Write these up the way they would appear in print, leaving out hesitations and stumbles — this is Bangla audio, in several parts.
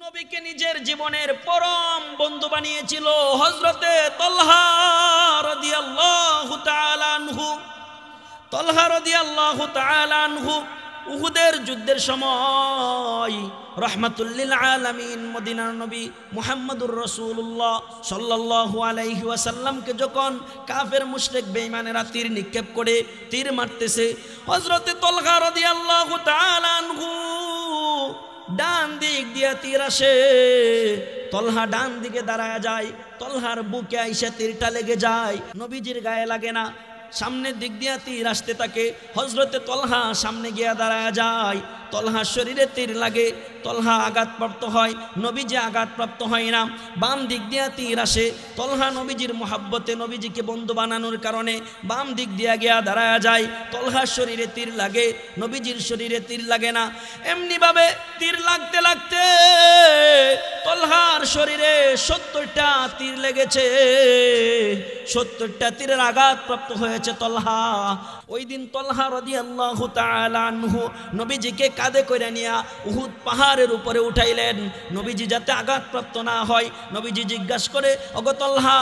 নবীকে নিজের জীবনের পরম বন্ধু বানিয়েছিল হযরতে তালহা রাদিয়াল্লাহু তাআলা আনহু। তালহা রাদিয়াল্লাহু তাআলা আনহু উহুদের যুদ্ধের সময় রাহমাতুল লিল আলামিন মদিনার নবী মুহাম্মদুর রাসূলুল্লাহ সাল্লাল্লাহু আলাইহি ওয়াসাল্লামকে যখন কাফের মুশরিক বেঈমানেরা তীর নিক্ষেপ করে তীর মারতেছে, হযরতে তালহা রাদিয়াল্লাহু তাআলা আনহু ডান দিক দিয়ে তীর আসে, তালহা ডান দিকে দাঁড়ায় যায়, তালহার বুকে আইসা তীরটা লেগে যায়, নবীজির গায়ে লাগে না। সামনের দিক দিয়ে তীর আসতে থাকে, হযরতে তালহা সামনে গিয়া দাঁড়ায় যায়, তালহার শরীরে তীর লাগে, তালহা আঘাতপ্রাপ্ত হয়, নবীজি আঘাতপ্রাপ্ত হয় না। বাম দিক দিয়ে তীর আসে, তালহা নবীজির মোহাব্বতে নবীজিকে বন্ধু বানানোর কারণে বাম দিক দিয়ে গিয়া দাঁড়ায় যায়, তালহার শরীরে তীর লাগে, নবীজির শরীরে তীর লাগে না। এমনিভাবে তীর লাগতে লাগতে তালহার শরীরে 70টা তীর লেগেছে, 70টা তীরের আঘাতপ্রাপ্ত হয়েছে তালহা। ওই দিন তালহা রাদিয়াল্লাহু তাআলা আনহু নবীজিকে কাঁধে করে নিয়ে উহুদ পাহাড়ের উপরে উঠাইলেন, নবীজি যাতে আঘাতপ্রাপ্ত না হয়। নবীজি জিজ্ঞাসা করে, ওগো তালহা,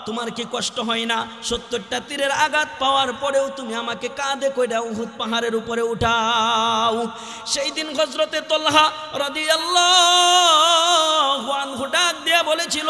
তোমার কি কষ্ট হয় না? 70টা তীরের আঘাত পাওয়ার পরেও তুমি আমাকে কাঁধে করে উহুদ পাহাড়ের উপরে উঠাও। সেই দিন হযরতে তালহা রাদিয়াল্লাহু আনহু ডাক দিয়া বলেছিল,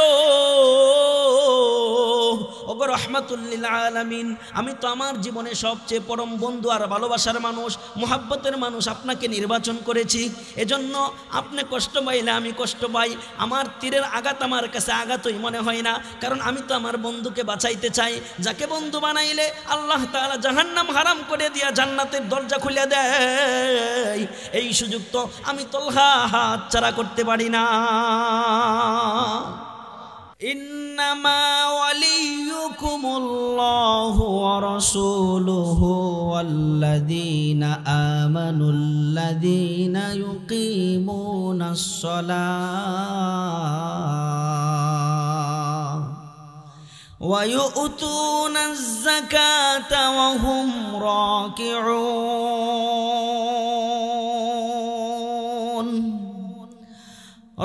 ওগো রাহমাতুল লিল আলামিন, আমি তো আমার জীবনে সবচেয়ে পরম বন্ধু আর ভালোবাসার মানুষ, মোহাব্বতের মানুষ আপনাকে নির্বাচন করেছি, এজন্য আপনি কষ্ট পাইলে আমি কষ্ট পাই। আমার তীরের আঘাত আমার কাছে আঘাতই মনে হয় না, কারণ আমি তো আমার বন্ধুকে বাঁচাইতে চাই। যাকে বন্ধু বানাইলে আল্লাহ তাআলা জাহান্নাম হারাম করে দিয়া জান্নাতের দরজা খুলে দেয়, এই সুযোগ তো আমি তালহা হাতছাড়া করতে পারি না। ইন্নামা ওয়ালিয়ুকুমুল্লাহু ওয়া রাসূলুহু ওয়াল্লাযীনা আমানুল্লাযীনা ইউকিমুনাস সালাহ ওয়া ইউতুনাজ যাকাতা ওয়া হুম রাকিউন।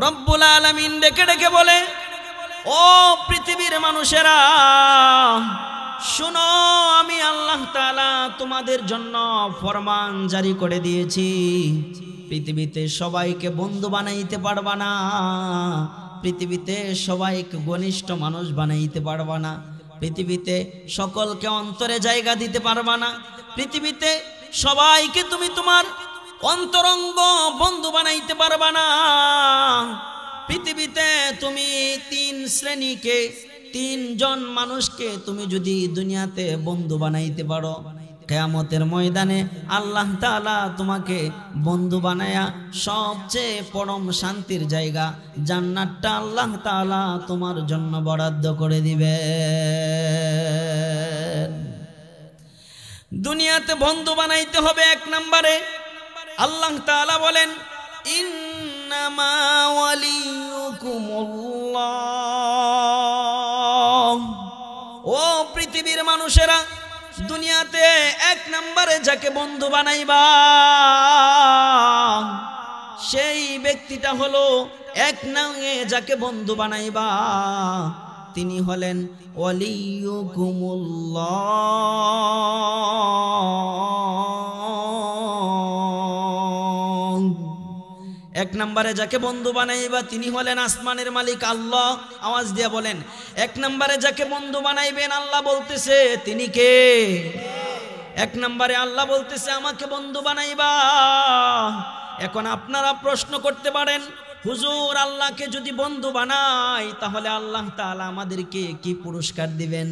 রব্বুল আলামিন ডেকে ডেকে বলে, ও পৃথিবীর মানুষেরা শুনো, আমি আল্লাহ তাআলা তোমাদের জন্য ফরমান জারি করে দিয়েছি, পৃথিবীতে সবাইকে বন্ধু বানাইতে পারবা না, পৃথিবীতে সবাইকে ঘনিষ্ঠ মানুষ বানাইতে পারবা না, পৃথিবীতে সকলকে অন্তরে জায়গা দিতে পারবা না, পৃথিবীতে সবাইকে তুমি তোমার অন্তরঙ্গ বন্ধু বানাইতে পারবা না। পৃথিবীতে তুমি 3 শ্রেণীকে, 3 জন মানুষকে তুমি যদি দুনিয়াতে বন্ধু বানাইতে পারো, কিয়ামতের ময়দানে আল্লাহ তাআলা তোমাকে বন্ধু বানায়া সবচেয়ে পরম শান্তির জায়গা জান্নাতটা আল্লাহ তাআলা তোমার জন্য বরাদ্দ করে দিবেন। দুনিয়াতে বন্ধু বানাইতে হবে 1 নম্বরে। আল্লাহ তাআলা বলেন, ইন্নামা ওয়ালিয়ুকুমুল্লাহ, ও পৃথিবীর মানুষেরা, দুনিয়াতে 1 নম্বরে যাকে বন্ধু বানাইবা সেই ব্যক্তিটা হলো, 1 নঙ্গে যাকে বন্ধু বানাইবা তিনি হলেন ওয়ালিয়ুকুমুল্লাহ। 1 নম্বরে যাকে বন্ধু বানাইবা তিনি হলেন আসমানের মালিক আল্লাহ। আওয়াজ দিয়ে বলেন, 1 নম্বরে যাকে বন্ধু বানাইবেন আল্লাহ বলতেছে তিনি কে? 1 নম্বরে আল্লাহ বলতেছে আমাকে বন্ধু বানাইবা। এখন আপনারা প্রশ্ন করতে পারেন, হুজুর আল্লাহকে যদি বন্ধু বানাই তাহলে আল্লাহ তাআলা আমাদেরকে কি পুরস্কার দিবেন?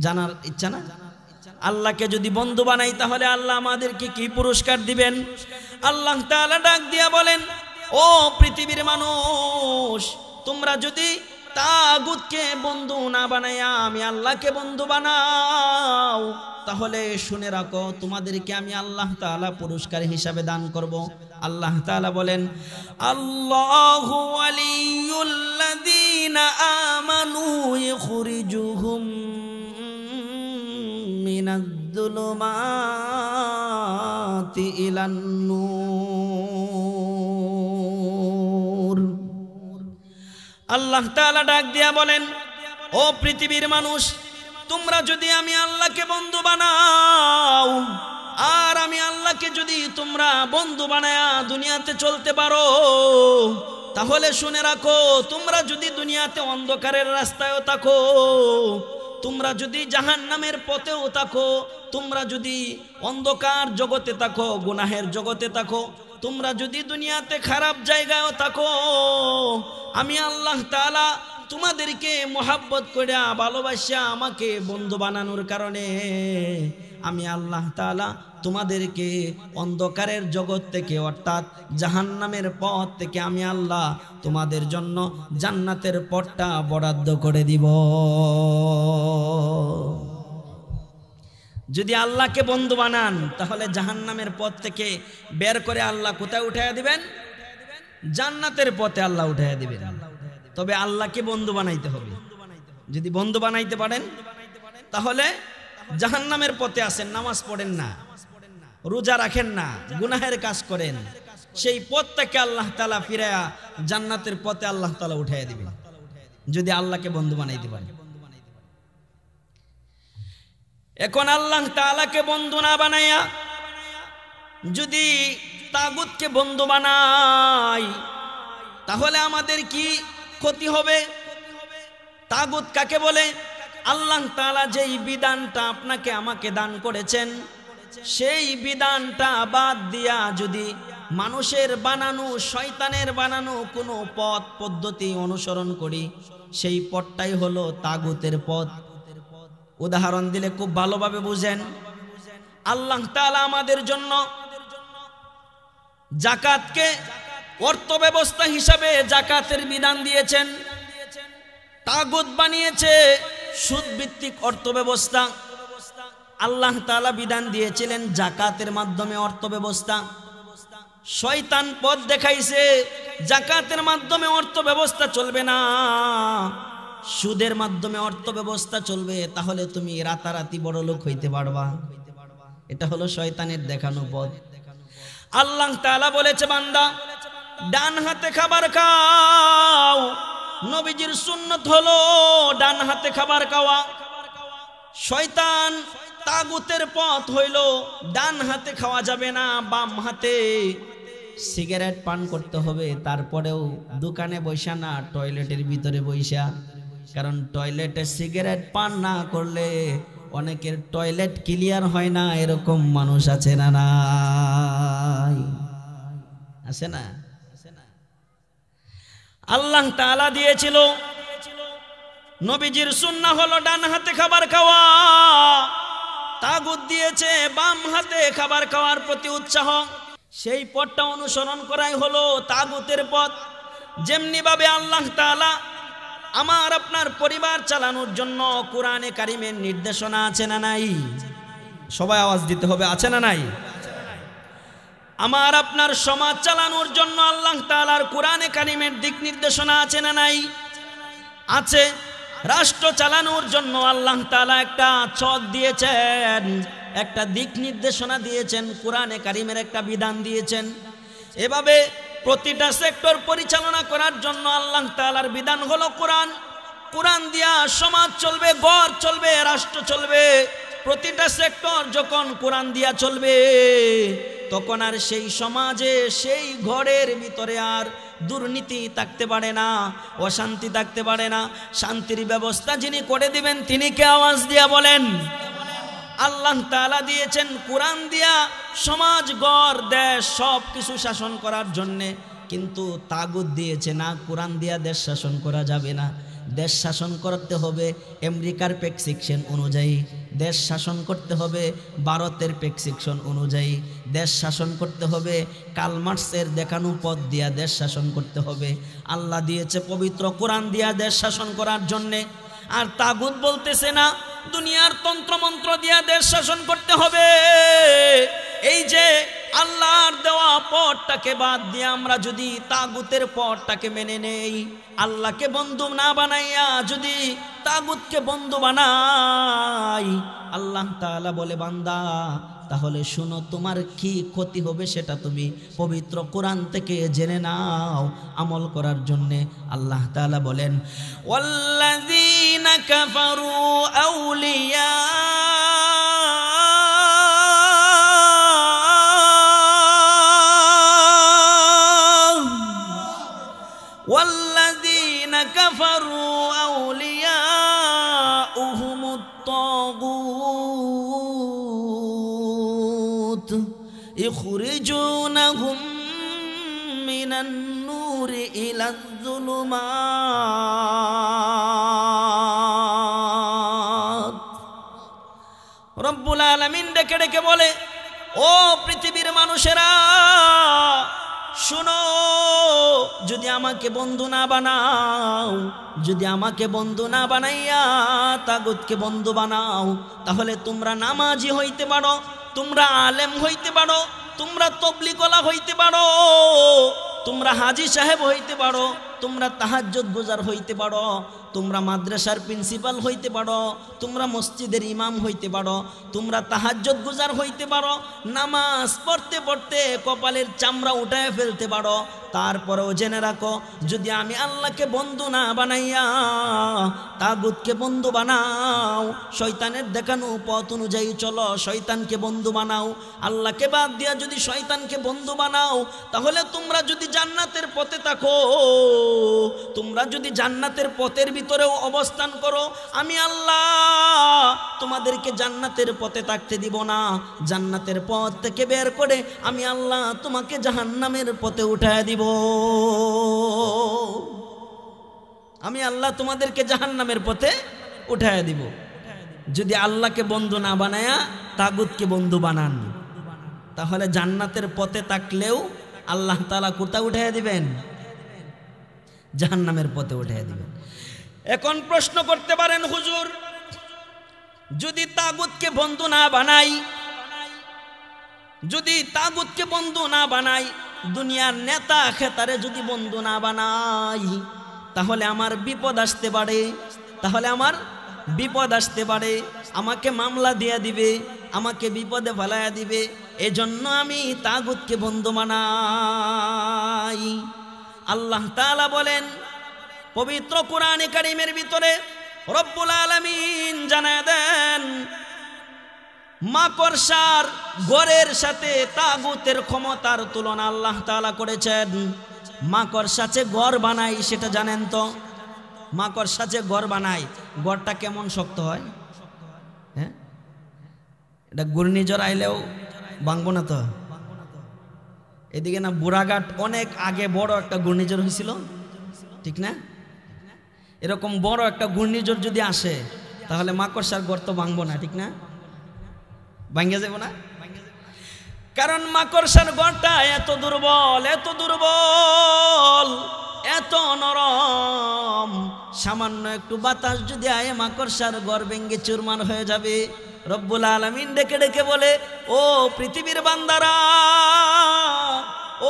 জানার ইচ্ছা না? আল্লাহকে যদি বন্ধু বানাই তাহলে আল্লাহ আমাদেরকে কি পুরস্কার দিবেন? আল্লাহ তাআলা ডাক দিয়া বলেন, ও পৃথিবীর মানুষ, তোমরা যদি তাগুতকে বন্ধু না বানাইয়া আমি আল্লাহকে বন্ধু বানাও তাহলে শুনে রাখো তোমাদেরকে আমি আল্লাহ তাআলা পুরস্কার হিসাবে দান করব। আল্লাহ তাআলা বলেন, আল্লাহু ওয়ালিয়ুল্লাযীনা আমানু ইখরিজুহুম মিনাজ-যুলুমাতি ইলান-নূর আল্লাহ তাআলা ডাক দিয়া বলেন, ও পৃথিবীর মানুষ, তোমরা যদি আমি আল্লাহকে বন্ধু বানাও, আর আমি আল্লাহকে যদি তোমরা বন্ধু বানায়া দুনিয়াতে চলতে পারো, তাহলে শুনে রাখো, তোমরা যদি দুনিয়াতে অন্ধকারের রাস্তায়ও থাকো, তোমরা যদি জাহান্নামের পথেও থাকো, তোমরা যদি অন্ধকার জগতে থাকো, গুনাহের জগতে থাকো, তোমরা যদি দুনিয়াতে খারাপ জায়গায়ও থাকো, আমি আল্লাহ তাআলা তোমাদেরকে মোহাব্বত করে ভালোবাসা আমাকে বন্ধু বানানোর কারণে আমি আল্লাহ তাআলা তোমাদেরকে অন্ধকারের জগৎ থেকে অর্থাৎ জাহান্নামের পথ থেকে আমি আল্লাহ তোমাদের জন্য জান্নাতের পথটা বরাদ্দ করে দিব। যদি আল্লাহকে বন্ধু বানান তাহলে জাহান্নামের পথ থেকে বের করে আল্লাহ কোথায় উঠাইয়া দিবেন? জান্নাতের পথে আল্লাহ উঠাইয়া দিবেন। তবে আল্লাহকে বন্ধু বানাইতে হবে। যদি বন্ধু বানাইতে পারেন তাহলে জাহান্নামের পথে আসেন, নামাজ পড়েন না, রোজা রাখেন না, গুনাহের কাজ করেন, সেই পথটাকে আল্লাহ তাআলা ফিরায়া জান্নাতের পথে আল্লাহ তাআলা উঠাইয়া দিবেন যদি আল্লাহকে বন্ধু বানাইতে পারেন। এখন আল্লাহ তাআলাকে বন্ধু না বানাইয়া যদি তাগুতকে বন্ধু বানাই তাহলে আমাদের কি ক্ষতি হবে? তাগুত কাকে বলে? আল্লাহ তাআলা যেই বিধানটা আপনাকে আমাকে দান করেছেন সেই বিধানটা বাদ দিয়া যদি মানুষের বানানো, শয়তানের বানানো কোনো পথ পদ্ধতি অনুসরণ করি, সেই পথটাই হলো তাগুতের পথ। উদাহরণ দিলে খুব ভালোভাবে বুঝেন। আল্লাহ তাআলা আমাদের জন্য যাকাতকে অর্থ ব্যবস্থা হিসাবে যাকাতের বিধান দিয়েছেন। তাগুত বানিয়েছে সুদ ভিত্তিক অর্থ ব্যবস্থা। আল্লাহ তাআলা বিধান দিয়েছিলেন যাকাতের মাধ্যমে অর্থ ব্যবস্থা। শয়তান পথ দেখাইছে যাকাতের মাধ্যমে অর্থ ব্যবস্থা চলবে না, সুদের মাধ্যমে অর্থ ব্যবস্থা চলবে, তাহলে তুমি রাতারাতি বড় লোক হইতে পারবা। এটা হলো শয়তানের দেখানো পথ। আল্লাহ তাআলা বলেছে, বান্দা ডান হাতে খাবার খাও। নবীজির সুন্নত হলো ডান হাতে খাবার খাওয়া। শয়তান তাগুতের পথ হইল ডান হাতে খাওয়া যাবে না, বাম হাতে সিগারেট পান করতে হবে, তারপরেও দোকানে বৈশা না, টয়লেটের ভিতরে বৈশা। কারণ টয়লেটে সিগারেট পান না করলে অনেকের টয়লেট ক্লিয়ার হয় না, এরকম মানুষ আছে না? নাই? আছে না? আল্লাহ তাআলা দিয়েছিল, নবীজির সুন্নাহ হলো ডান হাতে খাবার খাওয়া। তাগুত দিয়েছে বাম হাতে খাবার খাওয়ার প্রতি উৎসাহ। সেই পথটা অনুসরণ করাই হলো তাগুতের পথ। যেমনি ভাবে আল্লাহ তাআলা আমার আপনার পরিবার চালানোর জন্য কোরআনে কারিমের নির্দেশনা আছে না নাই? সবাই আওয়াজ দিতে হবে, আছে না নাই? আমার আপনার সমাজ চালানোর জন্য আল্লাহ তাআলার কোরআনে কারিমের দিক নির্দেশনা আছে না নাই? আছে। রাষ্ট্র চালানোর জন্য আল্লাহ তাআলা একটা ছক দিয়েছেন, একটা দিক নির্দেশনা দিয়েছেন, কোরআনে কারিমের একটা বিধান দিয়েছেন। এভাবে প্রতিটা সেক্টর পরিচালনা করার জন্য আল্লাহ তাআলার বিধান হলো কোরআন। কোরআন দিয়া সমাজ চলবে, ঘর চলবে, রাষ্ট্র চলবে। প্রতিটা সেক্টর যখন কোরআন দিয়া চলবে তখন আর সেই সমাজে, সেই ঘরের ভিতরে আর দুর্নীতি থাকতে পারে না, অশান্তি থাকতে পারে না। শান্তির ব্যবস্থা যিনি করে দিবেন তিনি কে? আওয়াজ দিয়া বলেন। আল্লাহ তাআলা দিয়েছেন কোরআন দিয়া সমাজ, ঘর, দেশ সব কিছু শাসন করার জন্যে। কিন্তু তাগুত দিয়েছে না, কোরআন দিয়া দেশ শাসন করা যাবে না। দেশ শাসন করতে হবে আমেরিকার প্রেসক্রিপশন অনুযায়ী, দেশ শাসন করতে হবে ভারতের প্রেসক্রিপশন অনুযায়ী, দেশ শাসন করতে হবে কার্ল মার্কসের দেখানো পথ দিয়া দেশ শাসন করতে হবে। আল্লাহ দিয়েছে পবিত্র কোরআন দিয়া দেশ শাসন করার জন্যে। আর তাগুত বলতেছে না দুনিয়ার তন্ত্রমন্ত্র দিয়া দেশ শাসন করতে হবে। এই যে আল্লাহর দেওয়া পথটাকে বাদ দিয়ে আমরা যদি তাগুতের পথটাকে মেনে নেই, আল্লাহকে বন্ধু না বানাইয়া যদি তাগুতকে বন্ধু বানাই, আল্লাহ তাআলা বলে, বান্দা তাহলে শুনো তোমার কি ক্ষতি হবে সেটা তুমি পবিত্র কোরআন থেকে জেনে নাও আমল করার জন্য। আল্লাহ তাআলা বলেন, ওয়াল্লাযীনা কাফারু আউলিয়া والذين كفروا أولياؤهم الطاغوت يخرجونهم من النور إلى الظلمات। রব্বুল আলামিন ডেকে ডেকে বলে, ও পৃথিবীর মানুষেরা শুনো, যদি আমাকে বন্ধু না বানাও, যদি আমাকে বন্ধু না বানাইয়া তাগুতকে বন্ধু বানাও, তাহলে তোমরা নামাজি হইতে পারো, তোমরা আলেম হইতে পারো, তোমরা তবলিগওয়ালা হইতে পারো, তোমরা হাজী সাহেব হইতে পারো, তোমরা তাহাজ্জুদ গুজার হইতে পারো, তোমরা মাদ্রাসার প্রিন্সিপাল হইতে পারো, তোমরা মসজিদের ইমাম হইতে পারো, তোমরা তাহাজ্জুদ গুজার হইতে পারো, নামাজ পড়তে পড়তে কপালের চামড়া উঠায় ফেলতে পারো, তারপরেও জেনে রাখো যদি আমি আল্লাহকে বন্ধু না বানাইয়া তাগুতকে বন্ধু বানাও, শয়তানের দেখানো পথ অনুযায়ী চলো, শয়তানকে বন্ধু বানাও, আল্লাহকে বাদ দিয়া যদি শয়তানকে বন্ধু বানাও, তাহলে তোমরা যদি জান্নাতের পথে থাকো, তোমরা যদি জান্নাতের পথের ভিতরেও অবস্থান করো, আমি আল্লাহ তোমাদেরকে জান্নাতের পথে থাকতে দিব না, জান্নাতের পথ থেকে বের করে আমি আল্লাহ তোমাকে জাহান্নামের পথে উঠায় দিব। আমি আল্লাহ তোমাদেরকে জাহান্নামের পথে উঠায় দিব যদি আল্লাহকে বন্ধু না বানায়া তাগুতকে বন্ধু বানান। তাহলে জান্নাতের পথে থাকলেও আল্লাহ তাআলা কোথায় উঠায় দিবেন? জাহান্নামের পথে উঠায় দিবেন। এখন প্রশ্ন করতে পারেন, হুজুর যদি তাগুতকে বন্ধু না বানাই, যদি তাগুতকে বন্ধু না বানাই, দুনিয়ার নেতা খেতারে যদি বন্ধু না বানাই, তাহলে আমার বিপদ আসতে পারে, তাহলে আমার বিপদ আসতে পারে, আমাকে মামলা দিয়ে দিবে, আমাকে বিপদে ফেলাইয়া দিবে, এজন্য আমি তাগুতকে বন্ধু বানাই। আল্লাহ তাআলা বলেন পবিত্র কোরআনে কারীমের ভিতরে, রব্বুল আলামিন জানায় দেন মাকড়সার ঘরের সাথে তাগুতের ক্ষমতার তুলনা আল্লাহ তাআলা করেছেন। মাকড়সা যে ঘর বানায় সেটা জানেন তো? মাকড়সা যে ঘর বানায়, ঘরটা কেমন শক্ত হয়? হ্যাঁ, এটা ঘূর্ণিঝড় আইলেও ভাঙবো না তো। এদিকে না বুড়াঘাট অনেক আগে বড় একটা ঘূর্ণিঝড় হয়েছিল, ঠিক না? এরকম বড় একটা ঘূর্ণিঝড় যদি আসে তাহলে মাকড়সার ঘর তো ভাঙবো না, ঠিক না? ভাঙে যাব না, কারণ মাকড়সার ঘরটা এত দুর্বল, এত দুর্বল, এত নরম, সামান্য একটু বাতাস যদি আয় মাকড়সার ঘর ভেঙে চুরমার হয়ে যাবে। রব্বুল আলামিন ডেকে ডেকে বলে, ও পৃথিবীর বান্দারা,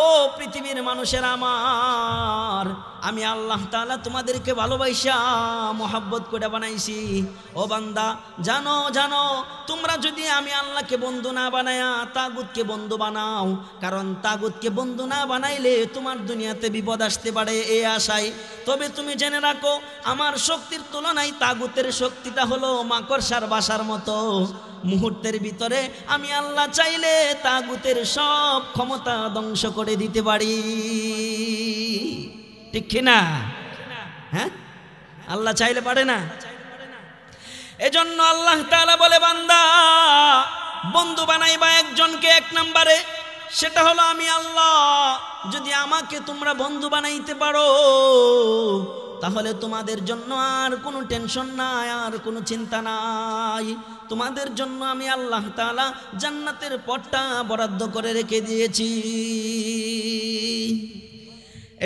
ও পৃথিবীর মানুষেরা আমার, আমি আল্লাহ তাআলা তোমাদেরকে ভালোবাসা মোহাব্বত করে বানাইছি। ও বান্দা জানো, জানো তোমরা যদি আমি আল্লাহকে বন্ধু না বানায়া তাগুতকে বন্ধু বানাও, কারণ তাগুতকে বন্ধু না বানাইলে তোমার দুনিয়াতে বিপদ আসতে পারে এই আশায়। তবে তুমি জেনে রাখো আমার শক্তির তুলনায় তাগুতের শক্তিটা হলো মাকড়সার বাসার মতো। মুহূর্তের ভিতরে আমি আল্লাহ চাইলে তাগুতের সব ক্ষমতা ধ্বংস করে দিতে পারি, ঠিক কিনা? হ্যাঁ, আল্লাহ চাইলে পারে না? এজন্য আল্লাহ তাআলা বলে, বান্দা বন্ধু বানাইবা একজনকে, এক নম্বরে সেটা হলো আমি আল্লাহ। যদি আমাকে তোমরা বন্ধু বানাইতে পারো তাহলে তোমাদের জন্য আর কোনো টেনশন নাই, আর কোনো চিন্তা নাই। তোমাদের জন্য আমি আল্লাহ তাআলা জান্নাতের পথটা বরাদ্দ করে রেখে দিয়েছি।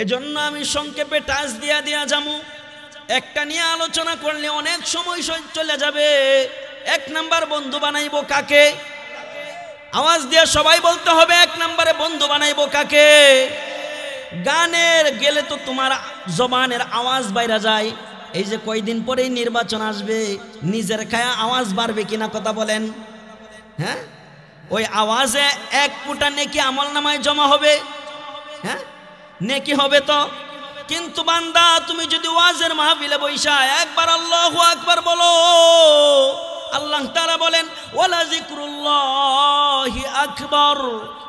এজন্য আমি সংক্ষেপে টাচ দিয়া যাবো, একটা নিয়ে আলোচনা করলে অনেক সময় চলে যাবে। এক নাম্বার বন্ধু বানাইবো কাকে? আওয়াজ দিয়ে সবাই বলতে হবে, এক নম্বরে বন্ধু বানাইবো কাকে? গানের গেলে তো তোমার জবানের আওয়াজ বাইরা যায়। এই যে কয়দিন পরেই নির্বাচন আসবে, নিজের খায়া আওয়াজ বাড়বে কিনা কথা বলেন? হ্যাঁ, ওই আওয়াজে এক ফুটা নেকি আমল নামায় জমা হবে, হ্যাঁ নেকি হবে তো। কিন্তু বান্দা তুমি যদি ওয়াজের মাহফিলে বইসা একবার আল্লাহু আকবার বলো, আল্লাহ তাআলা বলেন ওয়ালা যিকরুল্লাহি আকবার।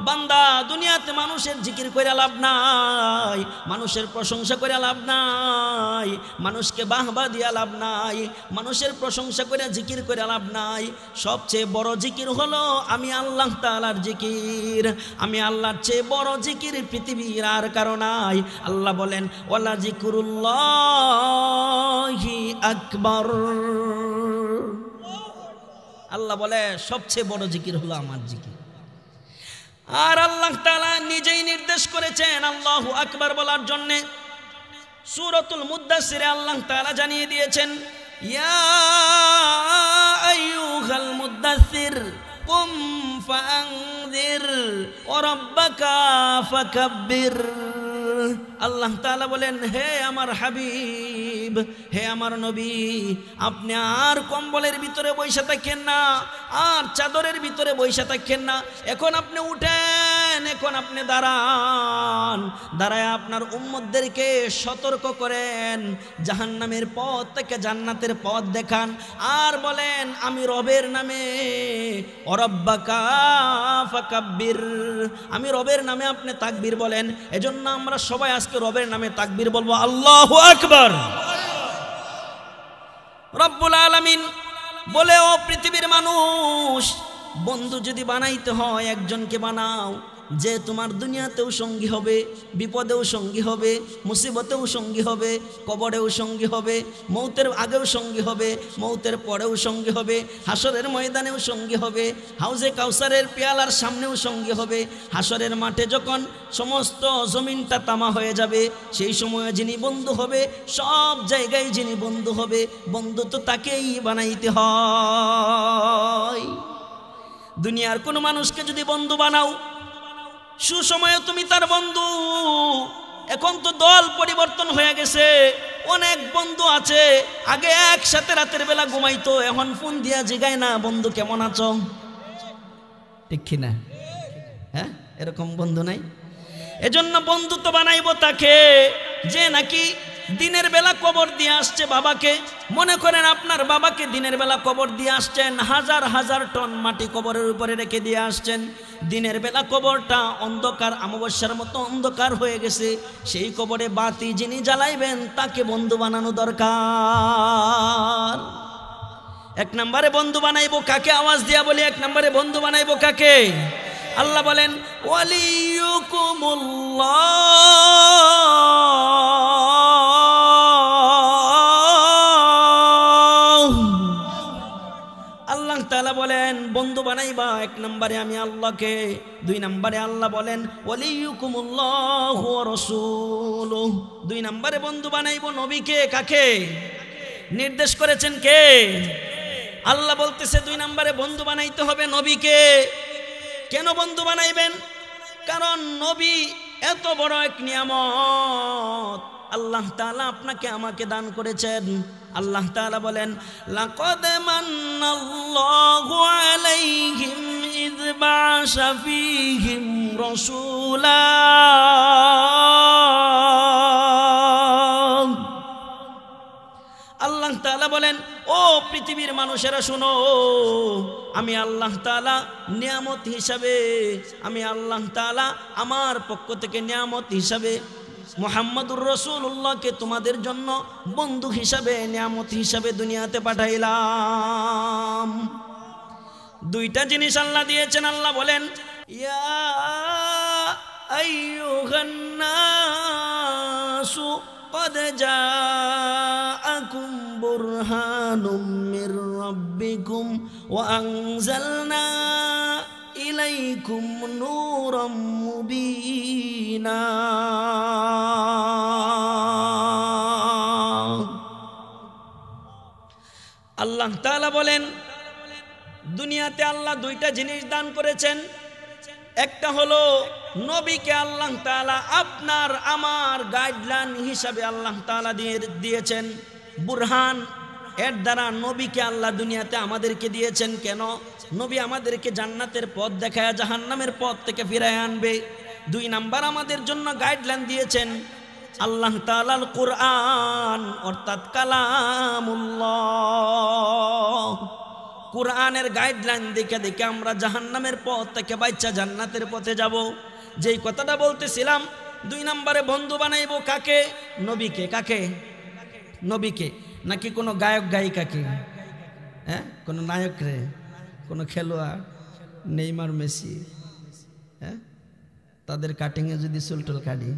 বান্দা দুনিয়াতে মানুষের জিকির করে লাভ নাই, মানুষের প্রশংসা করে লাভ নাই, মানুষকে বাহবা দিয়া লাভ নাই, মানুষের প্রশংসা করে জিকির করে লাভ নাই। সবচেয়ে বড় জিকির হলো আমি আল্লাহ তাআলার জিকির। আমি আল্লাহর চেয়ে বড় জিকির পৃথিবীর আর কারো নাই। আল্লাহ বলেন ওয়ালা যিকরুল্লাহি আকবার। আল্লাহ বলে সবচেয়ে বড় জিকির হলো আমার জিকির। আর আল্লাহ তাআলা নিজেই নির্দেশ করেছেন আল্লাহু আকবার বলার জন্য। সূরাতুল মুদ্দাসসিরে আল্লাহ তাআলা জানিয়ে দিয়েছেন ইয়া আইয়ুহাল মুদ্দাসসির কুম ফাআনযির ওয়া রাব্বাকা ফাকাব্বির। আল্লাহ তাআলা বলেন হে আমার হাবিব, হে আমার নবী, আপনি আর কম্বলের ভিতরে বসে থাকেন না, আর চাদরের ভিতরে বসে থাকেন না। এখন আপনি উঠেন, এখন আপনি দাঁড়ান, দাঁড়ায় আপনার উম্মতদেরকে সতর্ক করেন, জাহান্নামের পথ থেকে জান্নাতের পথ দেখান, আর বলেন আমি রবের নামে ওয়ারাব্বাকা ফাকাব্বির, আমি রবের নামে আপনি তাকবীর বলেন। এজন্য আমরা সবাই আজকে রবের নামে তাকবীর বলবো, আল্লাহু আকবার। রব্বুল আলামিন বলে ও পৃথিবীর মানুষ, বন্ধু যদি বানাইতে হয় একজনকে বানাও, যে তোমার দুনিয়াতেও সঙ্গী হবে, বিপদেও সঙ্গী হবে, মুসিবতেও সঙ্গী হবে, কবরেও সঙ্গী হবে, মৌতের আগেও সঙ্গী হবে, মৌতের পরেও সঙ্গী হবে, হাসরের ময়দানেও সঙ্গী হবে, হাউজে কাউসারের পেয়ালার সামনেও সঙ্গী হবে, হাসরের মাঠে যখন সমস্ত জমিনটা তামা হয়ে যাবে সেই সময়ে যিনি বন্ধু হবে, সব জায়গায় যিনি বন্ধু হবে, বন্ধু তো তাকেই বানাইতে হয়। দুনিয়ার কোনো মানুষকে যদি বন্ধু বানাও, সুসময়ে তুমি তার বন্ধু। এখন তো দল পরিবর্তন হয়ে গেছে, অনেক বন্ধু আছে আগে একসাথে রাতের বেলা ঘুমাইতো, এখন ফোন দিয়া জিগায় না বন্ধু কেমন আছো, ঠিক কি না? হ্যাঁ, এরকম বন্ধু নাই। এজন্য বন্ধু তো বানাইবো তাকে যে নাকি দিনের বেলা কবর দিয়ে আসছে বাবাকে। মনে করেন আপনার বাবাকে দিনের বেলা কবর দিয়ে আসছেন, হাজার হাজার টন মাটি কবরের উপরে রেখে দিয়ে আসছেন। দিনের বেলা কবরটা অন্ধকার, অমাবস্যার মতো অন্ধকার হয়ে গেছে, সেই কবরে বাতি যিনি জ্বালাইবেন তাকে বন্ধু বানানো দরকার। এক নম্বরে বন্ধু বানাইবো কাকে? আওয়াজ দিয়া বলি, এক নম্বরে বন্ধু বানাইবো কাকে? আল্লাহ বলেন ওয়ালিয়ুকুমুল্লাহ। আল্লাহ তাআলা বলেন বন্ধু বানাইবা এক নম্বরে আমি আল্লাহকে, দুই নম্বরে আল্লাহ বলেন ওয়ালিয়ুকুমুল্লাহু ওয়া রাসূলুহু। দুই নম্বরে বন্ধু বানাইবো নবীকে। কাকে নির্দেশ করেছেন? কে? আল্লাহ বলতেছে দুই নম্বরে বন্ধু বানাইতে হবে নবীকে। কেন বন্ধু বানাইবেন? কারণ নবী এত বড় এক নিয়ামত আল্লাহ তাআলা আপনাকে আমাকে দান করেছেন। আল্লাহ তাআলা বলেন লাকাদ মান্নাল্লাহু আলাইহিম ইয বা'আসা ফীহিম রাসূলা। আল্লাহ তাআলা বলেন ও পৃথিবীর মানুষেরা শুনো, আমি আল্লাহ তাআলা নিয়ামত হিসাবে, আমি আল্লাহ তাআলা আমার পক্ষ থেকে নিয়ামত হিসাবে মুহাম্মদুর রাসূলুল্লাহকে তোমাদের জন্য বন্ধু হিসাবে, নিয়ামত হিসাবে দুনিয়াতে পাঠাইলাম। দুইটা জিনিস আল্লাহ দিয়েছেন। আল্লাহ বলেন ইয়া আইয়ুহান নাসু قد جاءكم برهان من ربكم وأنزلنا إليكم نورا مبينا। আল্লাহ তাআলা বলেন দুনিয়াতে আল্লাহ দুইটা জিনিস দান করেছেন। একটা হলো নবীকে আল্লাহ তাআলা আপনার আমার গাইডলাইন হিসাবে আল্লাহ তাআলা দিয়েছেন বুরহান। এর দ্বারা নবীকে আল্লাহ দুনিয়াতে আমাদেরকে দিয়েছেন কেন? নবী আমাদেরকে জান্নাতের পথ দেখায় জাহান্নামের পথ থেকে ফিরায় আনবে। 2 নাম্বার আমাদের জন্য গাইডলাইন দিয়েছেন আল্লাহ তাআলার কুরআন অর্থাৎ কালামুল্লাহ। কুরআনের গাইডলাইন দেখে দেখে আমরা জাহান্নামের পথ থেকে বাইচা জান্নাতের পথে যাব। যেই কথাটা বলতেছিলাম, 2 নম্বরে বন্ধু বানাইব কাকে? নবীকে। কাকে? নবীকে। নাকি কোনো গায়ক গায়িকাকে? হ্যাঁ, কোনো নায়ক রে, কোনো খেলোয়াড়, নেইমার মেসি, হ্যাঁ, তাদের কাটিংয়ে যদি চুলটুল কাটি,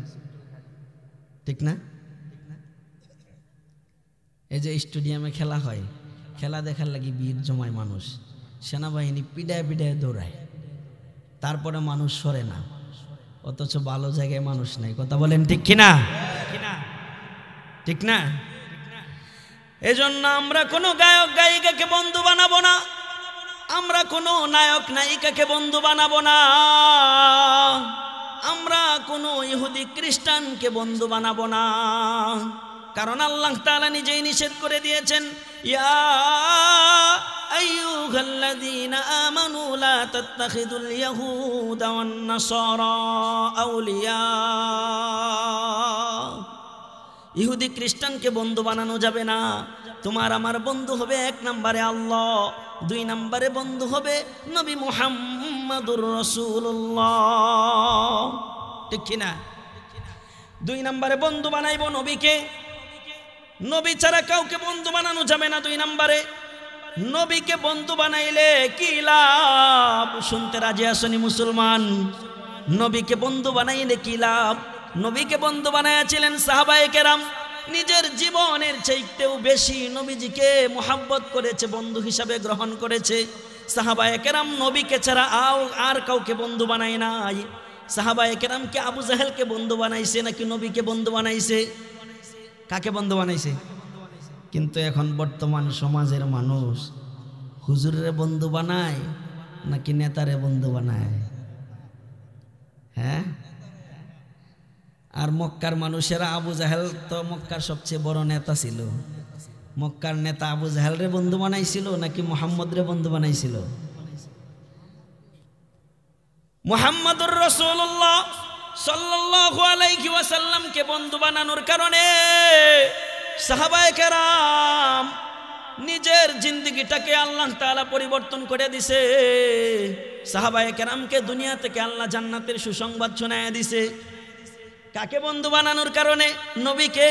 ঠিক না? এই যে স্টেডিয়ামে খেলা হয়, খেলা দেখার লাগি ভিড় জমায় মানুষ, সেনাবাহিনী পিডায় পিডায় দৌড়ায়, তারপরে মানুষ সরে না, অথচ ভালো জায়গায় মানুষ নাই। কথা বলেন ঠিক কিনা? ঠিক না? এজন্য আমরা কোনো গায়ক গায়িকাকে বন্ধু বানাবো না, আমরা কোনো নায়ক নায়িকাকে বন্ধু বানাবো না, আমরা কোনো ইহুদি খ্রিস্টানকে বন্ধু বানাবো না। কারণ আল্লাহ তাআলা নিজেই নিষেধ করে দিয়েছেন, ইয়া আইয়ুহাল্লাযীনা আমানু লা তাত্তাখিযুল ইয়াহুদা ওয়ান নাসারা আউলিয়া। ইহুদি খ্রিস্টানকে বন্ধু বানানো যাবে না। তোমার আমার বন্ধু হবে 1 নম্বরে আল্লাহ, 2 নম্বরে বন্ধু হবে নবী মুহাম্মাদুর রাসূলুল্লাহ। ঠিক কিনা? 2 নম্বরে বন্ধু বানাইব নবীকে। নবী ছাড়া কাউকে বন্ধু বানানো যাবে না। 2 নম্বরে নবীকে বন্ধু বানাইলে কি লাভ? শুনতে রাজি আসনি মুসলমান? নবীকে বন্ধু বানাইলে কি লাভ? নবীকে বন্ধু বানাইছিলেন সাহাবায়ে কেরাম, নিজের জীবনের চাইতেও বেশি নবীজিকে মোহাব্বত করেছে, বন্ধু হিসাবে গ্রহণ করেছে। সাহাবায়ে কেরাম নবীকে ছাড়া আর কাউকে বন্ধু বানায় নাই। সাহাবায়ে কেরাম কি আবু জাহেলকে বন্ধু বানাইছে নাকি নবীকে বন্ধু বানাইছে? কাকে বন্ধু বানাইছে? কিন্তু এখন বর্তমান সমাজের মানুষ হুজুরের বন্ধু বানায় নাকি নেতারে বন্ধু বানায়? হ্যাঁ, আর মক্কার মানুষেরা, আবু জাহেল তো মক্কার সবচেয়ে বড় নেতা ছিল, মক্কার নেতা আবু জাহেলরে বন্ধু বানাইছিল নাকি মুহাম্মদরে বন্ধু বানাইছিল? মুহাম্মদুর রাসূলুল্লাহ সাল্লাল্লাহু আলাইহি ওয়াসাল্লামকে বন্ধু বানানোর কারণে সাহাবায়ে কেরাম নিজের জিন্দেগিটাকে আল্লাহ তাআলা পরিবর্তন করে দিছে। সাহাবায়ে কেরামকে দুনিয়া থেকে আল্লাহ জান্নাতের সুসংবাদ শোনায় দিছে। কাকে বন্ধু বানানোর কারণে? নবীকে।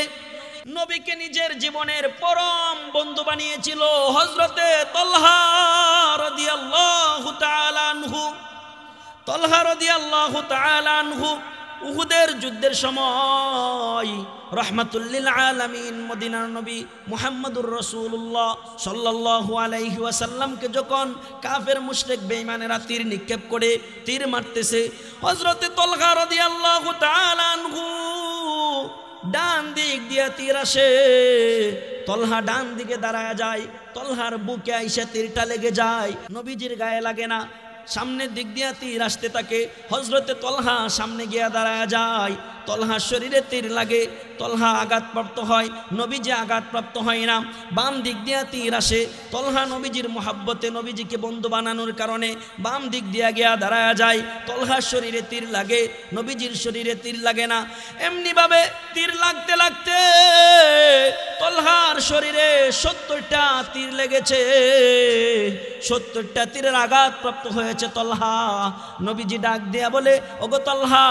নবীকে নিজের জীবনের পরম বন্ধু বানিয়েছিল হযরতে তালহা রাদিয়াল্লাহু তাআলা আনহু। তালহা রাদিয়াল্লাহু তাআলা আনহু উহুদের যুদ্ধের সময় রাহমাতুল লিল আলামিন মদিনার নবী মুহাম্মদুর রাসূলুল্লাহ সাল্লাল্লাহু আলাইহি ওয়াসাল্লামকে যখন কাফের মুশরিক বেঈমানেরা তীর নিক্ষেপ করে তীর মারতেছে, হযরতে তালহা রাদিয়াল্লাহু তাআলা আনহু ডান দিক দিয়ে তীর আসে, তালহা ডান দিকে দাঁড়ায় যায়, তালহার বুকে আইসা তীরটা লেগে যায়, নবীজির গায়ে লাগে না। সামনের দিক দিয়ে তীর আসতে থাকে, হযরতে তালহা সামনে গিয়া দাঁড়ায় যায়, তালহার শরীরে তীর লাগে, তালহা আঘাতপ্রাপ্ত হয়, নবীজি আঘাতপ্রাপ্ত হয় না। বাম দিক দিয়ে তীর আসে, তালহা নবীজির মোহাব্বতে নবীজিকে বন্ধু বানানোর কারণে বাম দিক দিয়ে গিয়া দাঁড়ায় যায়, তালহার শরীরে তীর লাগে, নবীজির শরীরে তীর লাগে না। এমনিভাবে তীর লাগতে লাগতে তালহার শরীরে 70টা তীর লেগেছে, 70টা তীরের আঘাতপ্রাপ্ত হয়েছে তালহা। নবীজি ডাক দিয়া বলে, ওগো তালহা,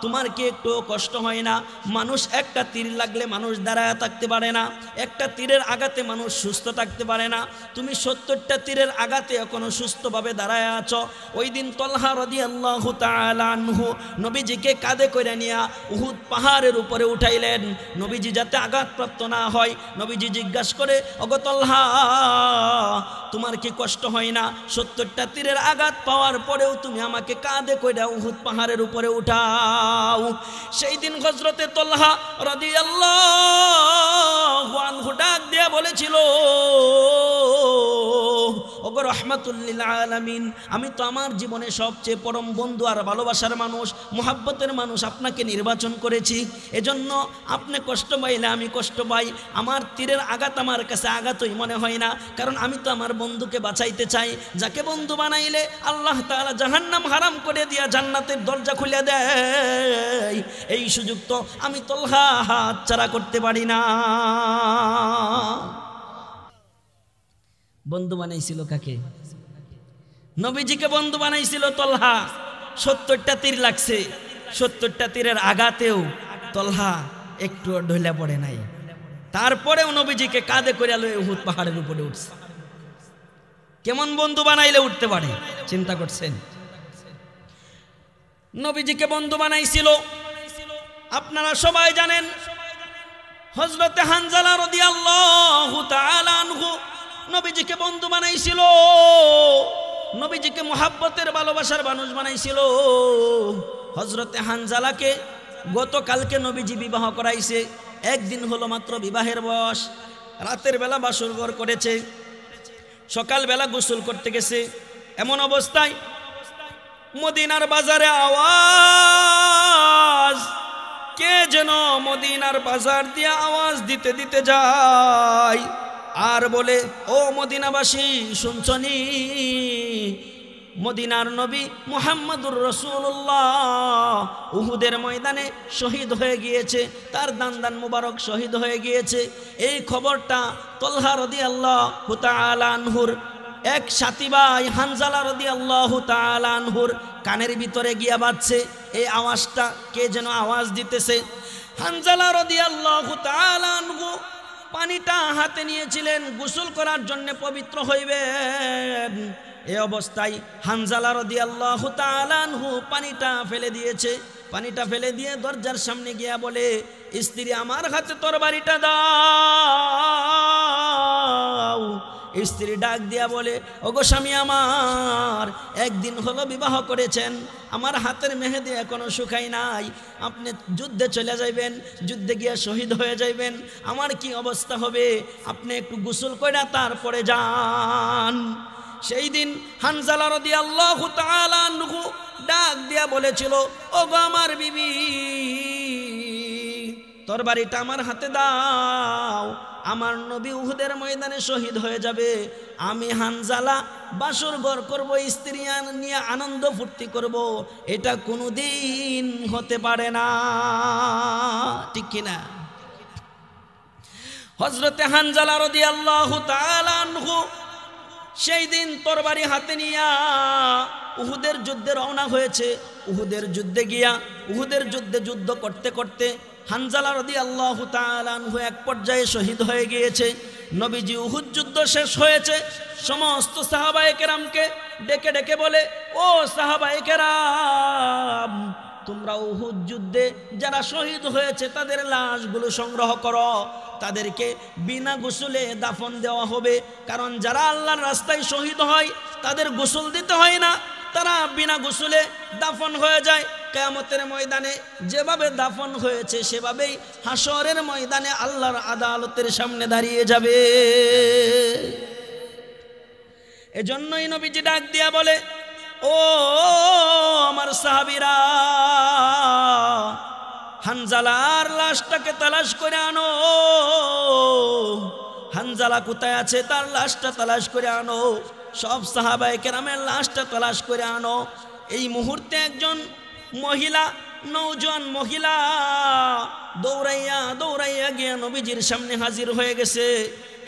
তোমার কি একটু কষ্ট হয় না? মানুষ একটা তীর লাগলে মানুষ দাঁড়ায় থাকতে পারে না, একটা তীরের আঘাতে মানুষ সুস্থ থাকতে পারে না, তুমি 70টা তীরের আঘাতে এখনো সুস্থভাবে দাঁড়ায় আছো। ওই দিন তালহা রাদিয়াল্লাহু তাআলা আনহু নবীজিকে কাঁধে করে নিয়া উহুদ পাহাড়ের উপরে উঠাইলেন, নবীজি যাতে আঘাতপ্রাপ্ত না হয়। নবীজি জিজ্ঞাসা করে, ওগো তালহা, তোমার কি কষ্ট হয় না? 70টা তীরের আঘাত পাওয়ার পরেও তুমি আমাকে কাঁধে কইরা উহুদ পাহাড়ের উপরে উঠাও। সেই দিন হযরতে তালহা রাদিয়াল্লাহু আনহু ডাক দিয়া বলেছিল, ওগো রাহমাতুল লিল আলামিন, আমি তো আমার জীবনে সবচেয়ে পরম বন্ধু আর ভালোবাসার মানুষ, মুহাব্বতের মানুষ আপনাকে নির্বাচন করেছি। এজন্য আপনি কষ্ট পাইলে আমি কষ্ট পাই, আমার তীরের আঘাত আমার কাছে আঘাতই মনে হয় না, কারণ আমি তো আমার বন্ধুকে বাঁচাইতে চাই। যাকে বন্ধু বানাইলে আল্লাহ তাআলা জাহান্নাম হারাম করে দিয়া জান্নাতের দরজা খুলে দেয়, এই সুযোগ তো আমি তলহা হাতছাড়া করতে পারি না। বন্ধু বানাইছিল কাকে? নবীজিকে বন্ধু বানাইছিল তলহা। 70টা তীর লাগছে, 70টা তীরের আঘাতেও তলহা একটু ঢইলা পড়ে নাই। তারপরেও নবীজিকে কাঁধে করে লয়ে উহুদ পাহাড়ের উপরে উঠছে। কেমন বন্ধু বানাইলে উঠতে পারে চিন্তা করছেন? নবীজিকে বন্ধু বানাইছিল আপনারা সবাই জানেন, হযরতে হানজালা রাদিয়াল্লাহু তাআলা আনহু নবীজিকে বন্ধু বানাইছিল, নবীজিকে মুহাব্বতের ভালোবাসার মানুষ বানাইছিল। হযরতে হানজালাকে গতকালকে নবীজি বিবাহ করাইছে, একদিন হলো মাত্র বিবাহের বয়স। রাতের বেলা বাসর ঘর করেছে, সকালবেলা গোসল করতে গেছে। এমন অবস্থায় মদিনার বাজারে আওয়াজ, কে যেন মদিনার বাজার দিয়ে আওয়াজ দিতে দিতে যায় আর বলে, ও মদিনাবাসী শুনছনি, মদিনার নবী মুহাম্মদুর রাসূলুল্লাহ উহুদের ময়দানে শহীদ হয়ে গিয়েছে, তার দান মুবারক শহীদ হয়ে গিয়েছে। এই খবরটা তলহা রাদিয়াল্লাহু তাআলা আনহুর এক সাথী ভাই হানজালা রাদিয়াল্লাহু তাআলা আনহুর কানের ভিতরে গিয়া বাজছে। এই আওয়াজটা কে যেন আওয়াজ দিতেছে। হানজালা রাদিয়াল্লাহু তাআলা আনহু পানিটা হাতে নিয়েছিলেন, গোসল করার জন্য পবিত্র হইবেন। এই অবস্থায় হানজালা রাদিয়াল্লাহু তাআলা আনহু পানিটা ফেলে দিয়েছে। পানিটা ফেলে দিয়ে দরজার সামনে গিয়া বলে, স্ত্রী আমার হাতে তরবারিটা দাও। স্ত্রী ডাক দিয়া বলে, ওগো স্বামী আমার, একদিন হলো বিবাহ করেছেন, আমার হাতের মেহেদি এখনো শুকাই নাই, আপনি যুদ্ধে চলে যাইবেন, যুদ্ধে গিয়া শহীদ হয়ে যাইবেন, আমার কি অবস্থা হবে, আপনি একটু গোসল কইরা তারপরে যান। সেই দিন হানজালা রাদিয়াল্লাহু তাআলা আনহু ডাক দিয়া বলেছিল, ওগো আমার বিবি, তরবারিটা আমার হাতে দাও, আমার নবী উহুদের ময়দানে শহীদ হয়ে যাবে, আমি হানজালা বাসর ঘর করব, স্ত্রী নিয়ে আনন্দ ফুর্তি করব, এটা কোনোদিন হতে পারে না, ঠিক কিনা? হযরতে হানজালা রাদিয়াল্লাহু তাআলা আনহু সেই দিন তরবারি হাতে নিয়া উহুদের যুদ্ধে রওনা হয়েছে। উহুদের যুদ্ধে গিয়া উহুদের যুদ্ধে যুদ্ধ করতে করতে হানজালা রাদিয়াল্লাহু তাআলা আনহু এক পর্যায়ে শহীদ হয়ে গিয়েছে। নবীজি উহুদ যুদ্ধ শেষ হয়েছে, সমস্ত সাহাবায়ে কেরামকে ডেকে ডেকে বলে, ও সাহাবায়ে কেরাম, তোমরা উহুদ যুদ্ধে যারা শহীদ হয়েছে তাদের লাশগুলো সংগ্রহ করো, তাদেরকে বিনা গোসলে দাফন দেওয়া হবে। কারণ যারা আল্লাহর রাস্তায় শহীদ হয় তাদের গোসল দিতে হয় না, তারা বিনা গোসলে দাফন হয়ে যায়। কিয়ামতের ময়দানে যেভাবে দাফন হয়েছে সেভাবেই হাসরের ময়দানে আল্লাহর আদালতের সামনে দাঁড়িয়ে যাবে। এজন্যই নবীজি ডাক দিয়া বলে, ও আমার সাহাবীরা, হানজালার লাশটাকে তালাশ করে আনো, হানজালা কোথায় আছে তার লাশটা তালাশ করে আনো। সব সাহাবায়ে কেরামের লাশটা তালাশ করে আনো। এই মুহূর্তে একজন মহিলা, নওজোয়ান মহিলা দৌড়াইয়া দৌড়াইয়া গিয়া নবীজির সামনে হাজির হয়ে গেছে।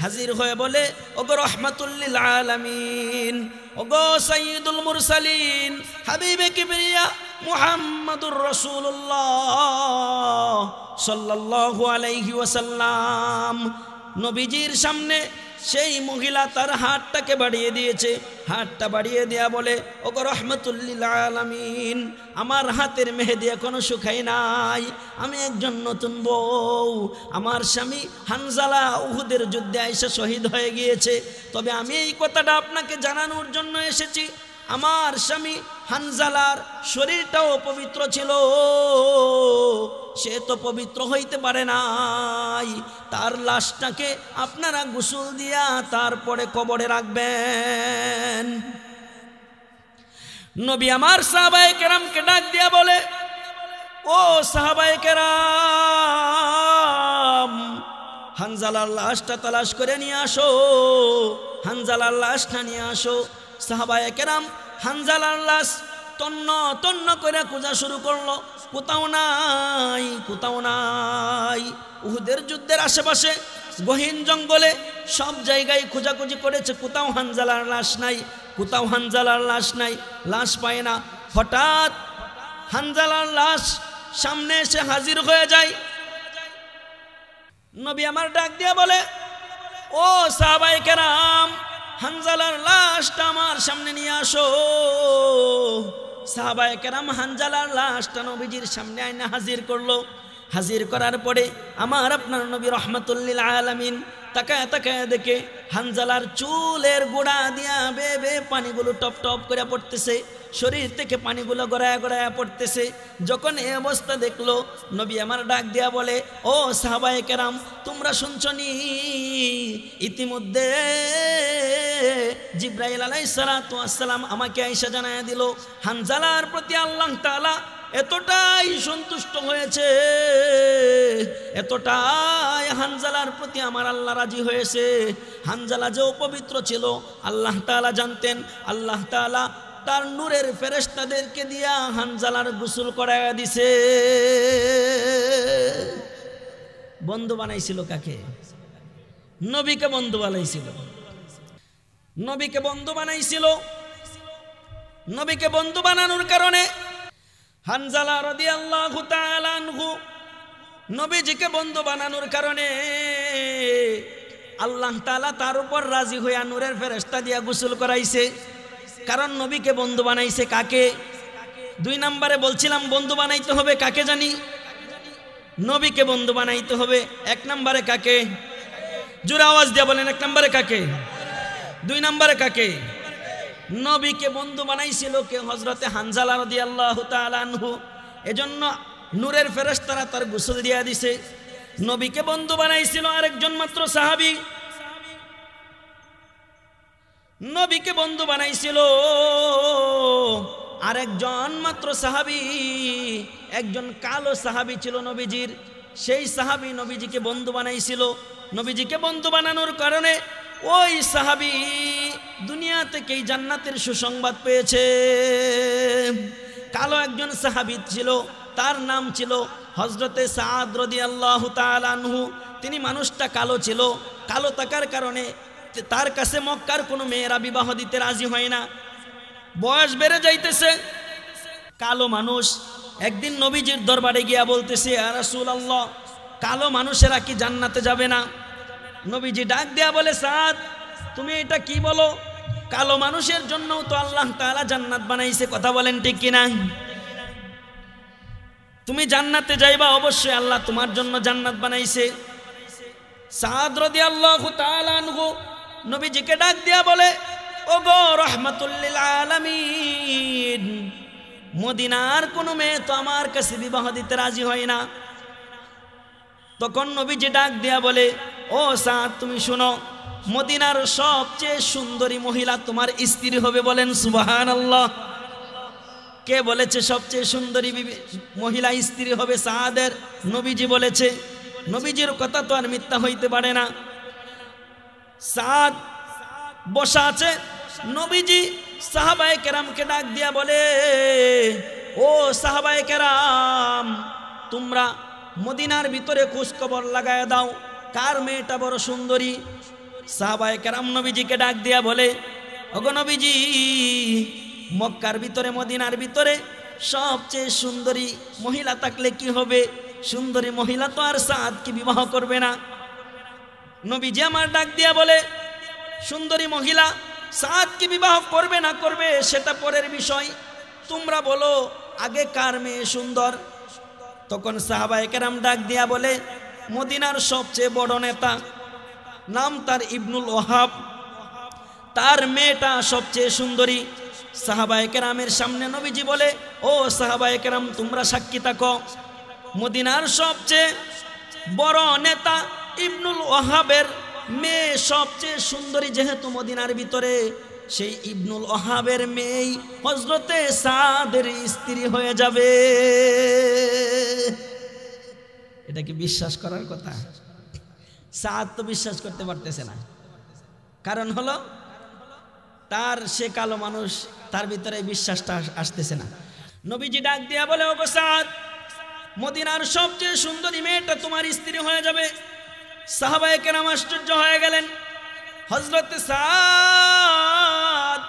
হাজির হয়ে বলে, ওগো রাহমাতুল লিল আলামিন, ওগো সাইয়্যিদুল মুরসালিন, হাবিবে কিবরিয়া মুহাম্মাদুর রাসূলুল্লাহ সাল্লাল্লাহু আলাইহি ওয়াসাল্লাম। নবীজির সামনে সেই মহিলা তার হাতটাকে বাড়িয়ে দিয়েছে। হাতটা বাড়িয়ে দেয়া বলে, ওগো রাহমাতুল লিল আলামিন, আমার হাতের মেহেদি এখনো শুকাই নাই, আমি একজন নতুন বউ, আমার স্বামী হানজালা উহুদের যুদ্ধে আইসা শহীদ হয়ে গিয়েছে। তবে আমি এই কথাটা আপনাকে জানানোর জন্য এসেছি, আমার স্বামী হানজালার শরীরটাও পবিত্র ছিল, সে তো পবিত্র হইতে পারে নাই। তার লাশটাকে আপনারা গোসল দিয়া তারপরে কবরে রাখবেন। নবী আমার সাহাবায়ে কেরামকে ডাক দিয়া বলে, ও সাহাবায়ে কেরাম, হানজালার লাশটা তালাশ করে নিয়ে আসো, হানজালার লাশটা নিয়ে আসো। সাহাবায়ে কেরাম হানজালার লাশ তন্ন তন্ন করে খোঁজা শুরু করলো, কোথাও নাই, কোথাও নাই। উহুদের যুদ্ধের আশেপাশে গহীন জঙ্গলে সব জায়গায় খোঁজাখুঁজি করেছে, কোথাও হানজালার লাশ নাই, কোথাও হানজালার লাশ নাই, লাশ পায় না। হঠাৎ হানজালার লাশ সামনে এসে হাজির হয়ে যায়। নবী আমার ডাক দিয়া বলে, ও সাহাবায়ে কেরাম, হানজালার লাশটা আমার সামনে নিয়ে আসো। সাহাবায়ে কেরাম হানজালার লাশটা নবীজির সামনে আইনা হাজির করলো। হাজির করার পরে আমার আপনার নবী রহমাতুল লিল আলামিন তাকায় তাকায় দেখে হানজালার চুলের গোড়া দিয়া বেয়ে বেয়ে পানিগুলো টপ টপ করে পড়তেছে, শরীর থেকে পানিগুলো গড়ায় গড়ায় পড়তেছে। যখন এই অবস্থা দেখলো, নবী আমার ডাক দিয়া বলে, ও সাহাবায়ে কেরাম, তোমরা শুনছনি ইতিমধ্যে জিবরাইল আলাইহিস সালাতু ওয়াস সালাম আমাকে আয়েশা জানায়া দিল, হানজালার প্রতি আল্লাহ তাআলা এতটাই সন্তুষ্ট হয়েছে, এতটাই হানজালার প্রতি আমার আল্লাহ রাজি হয়েছে। হানজালা যে পবিত্র ছিল আল্লাহ তাআলা জানতেন। আল্লাহ তাআলা তার নূরের ফেরেশতাদেরকে দিয়া হানজালার গোসল করায়া দিছে। বন্ধু বানাইছিল কাকে? নবীকে বন্ধু বানাইছিল, নবীকে বন্ধু বানাইছিল। নবীকে বন্ধু বানানোর কারণে হানজালা রাদিয়াল্লাহু তাআলা আনহু নবীজিকে বন্ধু বানানোর কারণে আল্লাহ তাআলা তার উপর রাজি হইয়া নূরের ফেরেশতা দিয়া গোসল করাইছে। কারণ নবীকে বন্ধু বানাইছে কাকে? 2 নম্বরে বলছিলাম বন্ধু বানাইতে হবে কাকে জানি? নবীকে বন্ধু বানাইতে হবে। 1 নম্বরে কাকে? জোরে আওয়াজ দিয়ে বলেন, 1 নম্বরে কাকে? 2 নম্বরে কাকে? নবীকে বন্ধু বানাইছিল কে? হযরতে হানজালা রাদিয়াল্লাহু তাআলা আনহু। এজন্য নূরের ফেরেশতারা তার গোসল দিয়া দিছে। নবীকে বন্ধু বানাইছিল আরেকজন মাত্র সাহাবী। নবীকে বন্ধু বানাইছিল আরেকজন মাত্র সাহাবী। একজন কালো সাহাবী ছিল নবীজির, সেই সাহাবী নবীজিকে বন্ধু বানাইছিল। নবীজিকে বন্ধু বানানোর কারণে ওই সাহাবী দুনিয়া থেকেই জান্নাতের সুসংবাদ পেয়েছে। কালো একজন সাহাবী ছিল, তার নাম ছিল হযরতে সাদ রাদিয়াল্লাহু তাআলা আনহু। তিনি মানুষটা কালো ছিল, কালো থাকার কারণে তার কাছে মক্কার কোনো মেয়েরা বিবাহ দিতে রাজি হয় না। বয়স বেড়ে যাইতেছে, কালো মানুষ একদিন নবীজির দরবারে গিয়া বলতেছে, ইয়া রাসূলুল্লাহ, কালো মানুষেরা কি জান্নাতে যাবে না? নবীজি ডাক দেয়া বলে, সাদ, তুমি এটা কি বলো? কালো মানুষের জন্য তো আল্লাহ তাআলা জান্নাত বানাইছে, কথা বলেন ঠিক কিনা? তুমি জান্নাতে যাইবা, অবশ্যই আল্লাহ তোমার জন্য জান্নাত বানাইছে। সাদ রাদিয়াল্লাহু তাআলা আনহু নবীজিকে ডাক দিয়া বলে, ওগো রাহমাতুল লিল আলামিন, মদিনার কোন মেয়ে তো আমার কাছে বিবাহ দিতে রাজি হয় না। তখন নবীজি ডাক দিয়া বলে, ও সাদ, তুমি শুনো, মদিনার সবচেয়ে সুন্দরী মহিলা তোমার স্ত্রী হবে। বলেন সুবহানাল্লাহ। কে বলেছে সবচেয়ে সুন্দরী মহিলা স্ত্রী হবে সাদের? নবীজি বলেছে। নবীজির কথা তো আর মিথ্যা হইতে পারে না। সাদ বসা আছে, নবীজি সাহাবায়ে কেরামকে ডাক দিয়া বলে, ও সাহাবায়ে কেরাম, তোমরা মদিনার ভিতরে খোঁজ খবর লাগায় দাও, কার মেয়েটা বড় সুন্দরী। সাহাবায়ে কেরাম নবীজিকে ডাক দিয়া বলে, ওগো নবীজি, মক্কার ভিতরে মদিনার ভিতরে সবচেয়ে সুন্দরী মহিলা থাকলে কি হবে? সুন্দরী মহিলা তো আর সাদকে বিবাহ করবে না। নবীজি আমার ডাক দিয়া বলে, সুন্দরী মহিলা সাদকে বিবাহ করবে না করবে সেটা পরের বিষয়, তোমরা বলো আগে কার মেয়ে সুন্দর। তখন সাহাবায়ে কেরাম ডাক দিয়া বলে, মদিনার সবচেয়ে বড় নেতা, নাম তার ইবনুল ওয়াহাব, তার মেয়েটা সবচেয়ে সুন্দরী। সাহাবায়ে কেরামের সামনে নবীজি বলে, ও সাহাবায়ে কেরাম তোমরা সাক্ষী থাকো, মদিনার সবচেয়ে বড় নেতা ইবনুল ওয়াহাবের মেয়ে সবচেয়ে সুন্দরী যেহেতু মদিনার ভিতরে, সেই ইবনুল ওয়াহাবের মেয়ে হযরতে সাদের স্ত্রী হয়ে যাবে। এটা কি বিশ্বাস করার কথা? সাদ তো বিশ্বাস করতে পারতেছে না, কারণ হলো তার সে কালো মানুষ, তার ভিতরে বিশ্বাসটা আসতেছে না। নবীজি ডাক দিয়া বলে, ওগো সাদ, মদিনার সবচেয়ে সুন্দরী মেয়েটা তোমার স্ত্রী হয়ে যাবে। সাহাবায়ে কেরাম আশ্চর্য হয়ে গেলেন। হযরতে সাদ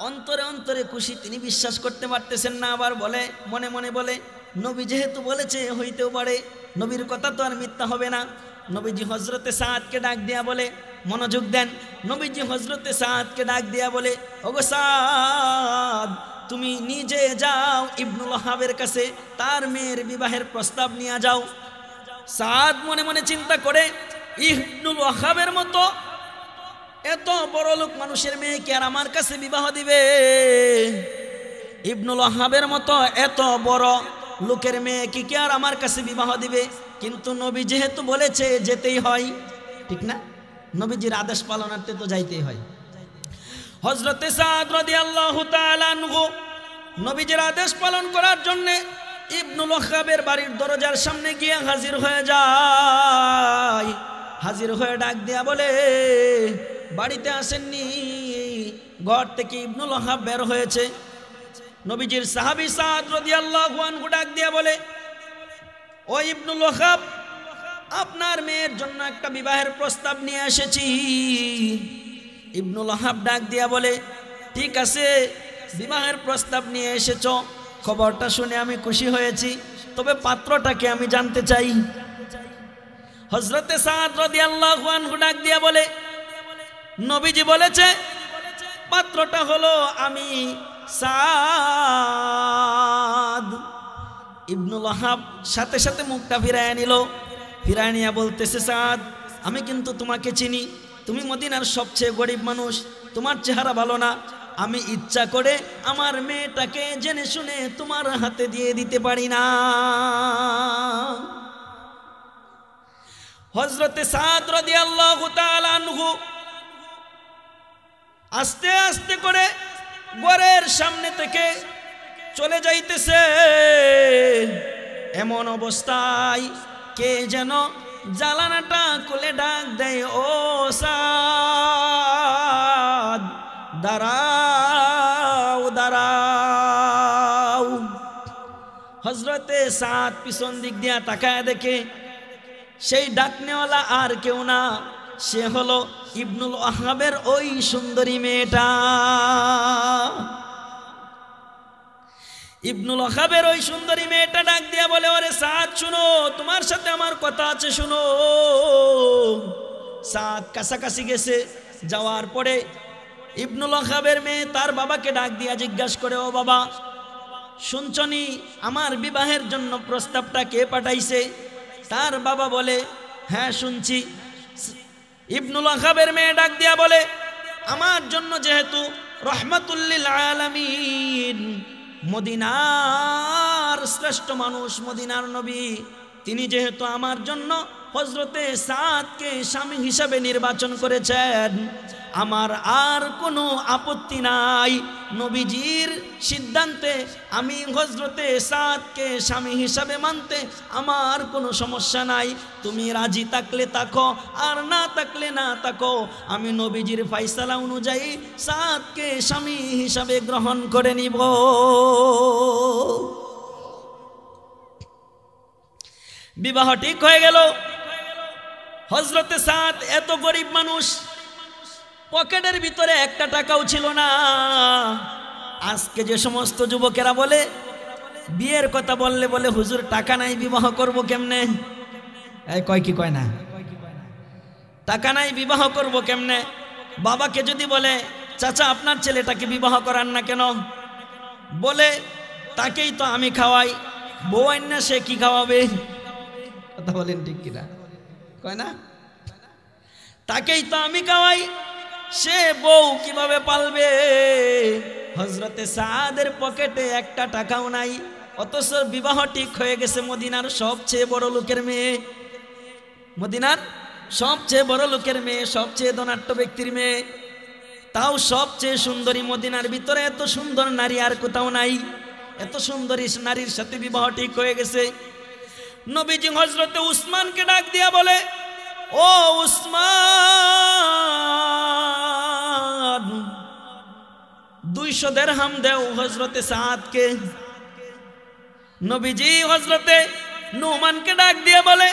অন্তরে অন্তরে খুশি, তিনি বিশ্বাস করতে পারতেছেন না। আবার বলে, মনে মনে বলে, নবী যেহেতু বলেছে হইতেও পারে, নবীর কথা তো আর মিথ্যা হবে না। নবীজি হযরতে সাদকে ডাক দিয়া বলে, মনোযোগ দেন, নবীজি হযরতে সাদকে ডাক দিয়া বলে, ওগো সাদ, তুমি নিজে যাও ইবনুল ওয়াহাবের কাছে, তার মেয়ের বিবাহের প্রস্তাব নিয়ে যাও। সাদ মনে মনে চিন্তা করে, ইবনুল ওয়াহাবের মতো এত বড় লোক মানুষের মেয়েকে আর আমার কাছে বিবাহ দিবে? ইবনুল ওয়াহাবের মতো এত বড় লোকের মেয়েকে কি আর আমার কাছে বিবাহ দিবে? কিন্তু নবী যেহেতু বলেছে যেতেই হয়, ঠিক না? নবীজির আদেশ পালনার্থে তো যাইতেই হয়। হযরতে সাদ রাদিয়াল্লাহু তাআলা আনহু নবীজির আদেশ পালন করার জন্য ইবনুল ওয়াহাবের বাড়ির দরজার সামনে গিয়ে হাজির হয়ে যায়। হাজির হয়ে ডাক দিয়া বলে, বাড়িতে আসেননি? ঘর থেকে ইবনুল ওয়াহাব বের হয়েছে। নবীজির সাহাবী সাদ রাদিয়াল্লাহু আনহু ডাক দিয়া বলে, ও ইবনুল ওয়াহাব, আপনার মেয়ের জন্য একটা বিবাহের প্রস্তাব নিয়ে এসেছি। ইবনুল ওয়াহাব ডাক দিয়া বলে, ঠিক আছে, বিবাহের প্রস্তাব নিয়ে এসেছো, খবরটা শুনে আমি খুশি হয়েছি, তবে পাত্রটাকে আমি জানতে চাই। হযরতে সাদ রাদিয়াল্লাহু আনহু ডাক দিয়া বলে, নবীজি বলেছে পাত্রটা হলো আমি সাদ। ইবনুল ওয়াহাব সাথে সাথে মুখটা ফিরায় নিল, ফিরায় নিয়ে বলতেছে, সাদ, আমি কিন্তু তোমাকে চিনি, তুমি মদিনার সবচেয়ে গরিব মানুষ, তোমার চেহারা ভালো না, আমি ইচ্ছা করে আমার মেয়েটাকে জেনে শুনে তোমার হাতে দিয়ে দিতে পারি না। হযরতে সাদ রাদিয়াল্লাহু তাআলা আনহু আস্তে আস্তে করে ঘরের সামনে থেকে চলে যাইতেছে। এমন অবস্থায় কে যেন জানালাটা খুলে ডাক দেয়, ও সাদ, দাঁড়াও দাঁড়াও। হযরতে সাদ পিছন দিক দিয়া তাকায় দেখে সেই ডাকনেওয়ালা আর কেউ না, সে হলো ইবনুল ওয়াহাবের ওই সুন্দরী মেয়েটা। ইবনুল ওয়াহাবের ওই সুন্দরী মেয়েটা ডাক দিয়া বলে, ওরে সাদ, শুনো, তোমার সাথে আমার কথা আছে, শুনো। সাদ কাছাকাছি গেছে, যাওয়ার পরে ইবনুল ওয়াহাবের মেয়ে তার বাবাকে ডাক দিয়া জিজ্ঞাসা করে, ও বাবা, শুনছনি আমার বিবাহের জন্য প্রস্তাবটা কে পাঠাইছে? তার বাবা বলে, হ্যাঁ শুনছি। ইবনুল ওয়াহাবের মেয়ে ডাক দিয়া বলে, আমার জন্য যেহেতু রহমাতুল লিল আলামিন, মদিনার শ্রেষ্ঠ মানুষ, মদিনার নবী, তিনি যেহেতু আমার জন্য হযরতে সাদকে স্বামী হিসাবে নির্বাচন করেছেন, আমার আর কোনো আপত্তি নাই। নবীজির সিদ্ধান্তে আমি হযরতে সাদকে স্বামী হিসাবে মানতে আমার কোনো সমস্যা নাই। তুমি রাজি থাকলে থাকো, আর না থাকলে না থাকো, আমি নবীজির ফয়সালা অনুযায়ী সাদকে স্বামী হিসাবে গ্রহণ করে নিব। বিবাহ ঠিক হয়ে গেল। হযরতে সাদ এত গরিব মানুষ, পকেটের ভিতরে একটা টাকাও ছিল না। আজকে যে সমস্ত যুবকেরা বলে বিয়ের কথা বললে বলে, হুজুর টাকা নাই, বিবাহ করব কেমনে? এই কয় কি কয় না, টাকা নাই বিবাহ করব কেমনে? বাবাকে যদি বলে, চাচা আপনার ছেলেটাকে বিবাহ করান না কেন? বলে, তাকেই তো আমি খাওয়াই, বউ আইন সে কি খাওয়াবে? কথা বলেন ঠিক কিনা? কয় না, তাকেই তো আমি খাওয়াই, সে বউ কিভাবে পালবে? হযরতে সাদের পকেটে একটা টাকাও নাই, অথচ বিবাহ ঠিক হয়ে গেছে মদিনার সবচেয়ে বড় লোকের মেয়ে, মদিনার সবচেয়ে বড় লোকের মেয়ে, সবচেয়ে ধনাঢ্য ব্যক্তির মেয়ে, তাও সবচেয়ে সুন্দরী। মদিনার ভিতরে এত সুন্দর নারী আর কোথাও নাই। এত সুন্দরী নারীর সাথে বিবাহ ঠিক হয়ে গেছে। নবীজি হযরতে উসমানকে ডাক দিয়া বলে, ও উসমান, 200 দিরহাম দেও হযরতে সাদকে। নবীজি হযরতে নুমানকে ডাক দিয়ে বলে,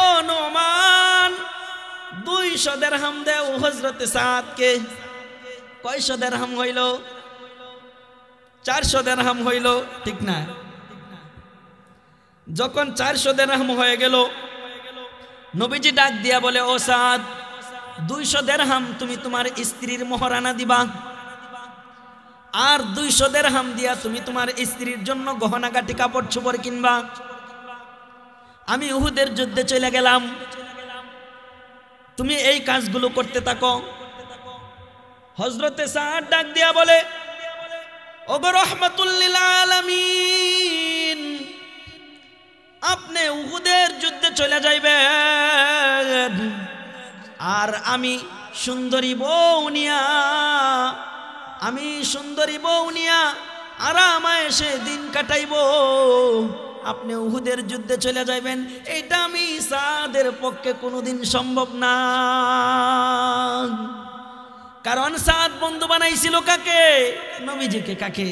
ও নুমান, 200 দিরহাম দেও হযরতে সাদকে। কয়শো দিরহাম হইল? 400 দিরহাম হইল, ঠিক না? যখন 400 দিরহাম হয়ে গেল, নবীজি ডাক দিয়া বলে, ও সাদ, 200 দিরহাম তুমি তোমার স্ত্রীর মোহরানা দিবা, আর 200 দিরহাম দিয়া তুমি তোমার স্ত্রীর জন্য গহনাগাটি কাপড় চোপড় কিনবা। আমি উহুদের যুদ্ধে চলে গেলাম, তুমি এই কাজগুলো করতে থাকো। হযরতে সাদ ডাক দিয়া বলে, ওগো রহমাতুল লিল আলামিন, আপনি উহুদের যুদ্ধে চলে যাইবেন, আর আমি সুন্দরী বউ নিয়া আরামায় সে দিন কাটাইব। আপনি উহুদের যুদ্ধে চলে যাইবেন, এটা আমি সাদের পক্ষে কোনোদিন সম্ভব না। কারণ সাদ বন্ধু বানাইছিল কাকে? নবীজিকে। কাকে?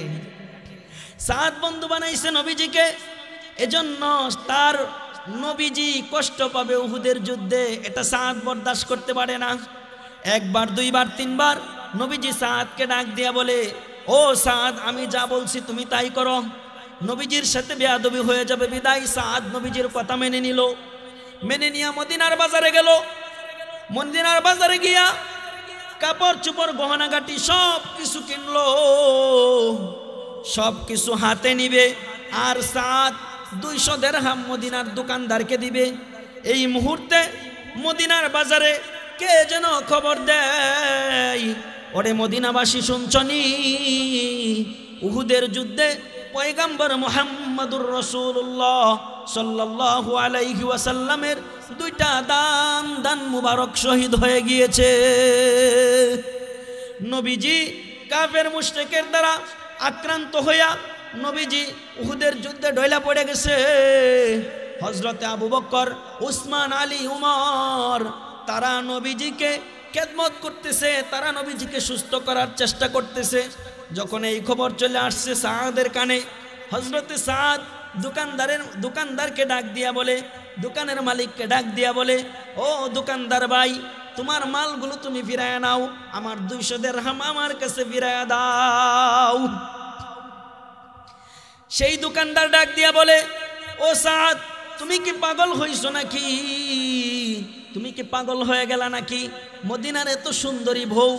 সাদ বন্ধু বানাইছে নবীজিকে। এজন্য তার নবীজি কষ্ট পাবে উহুদের যুদ্ধে, এটা সাদ বরদাস্ত করতে পারে না। একবার, দুইবার, তিনবার নবীজি সাদকে ডাক দিয়া বলে, ও সাদ, আমি যা বলছি তুমি তাই করো। নবীজির সাথে বেয়াদবি হয়ে যাবে বিদায় সাদ নবীজির কথা মেনে নিল। মেনে নিয়া মদিনার বাজারে গেল। মদিনার বাজারে গিয়া কাপড় চোপড় গহনাগাটি সব কিছু কিনলো, সব কিছু হাতে নিবে, আর সাদ 200 দিরহাম মদিনার দোকানদারকে দিবে। এই মুহূর্তে মদিনার বাজারে কে যেন খবর দেয়, ওরে মদিনাবাসী শুনছনি, উহুদের যুদ্ধে পয়গম্বর মুহাম্মদুর রাসূলুল্লাহ সাল্লাল্লাহু আলাইহি ওয়াসাল্লামের 2টা দান মুবারক শহীদ হয়ে গিয়েছে। নবীজি কাফের মুশরিকের দ্বারা আক্রান্ত হইয়া নবীজি উহুদের যুদ্ধে ঢইলা পড়ে গেছে। হযরতে আবু বকর, উসমান, আলী, উমর তারা নবীজিকে খেদমত করতেছে, তারা নবীজিকে সুস্থ করার চেষ্টা করতেছে। যখন এই খবর চলে আসছে সাদের কানে, হযরতে সাদ দোকানদারকে ডাক দিয়া বলে, দোকানের মালিককে ডাক দিয়া বলে, ও দোকানদার ভাই, তোমার মালগুলো তুমি ফিরায় নাও, আমার 200 দিরহাম আমার কাছে ফিরায় দাও। সেই দোকানদার ডাক দিয়া বলে, ও সাদ, তুমি কি পাগল হইছো নাকি? তুমি কি পাগল হয়ে গেলা নাকি? মদিনার এত সুন্দরী বউ,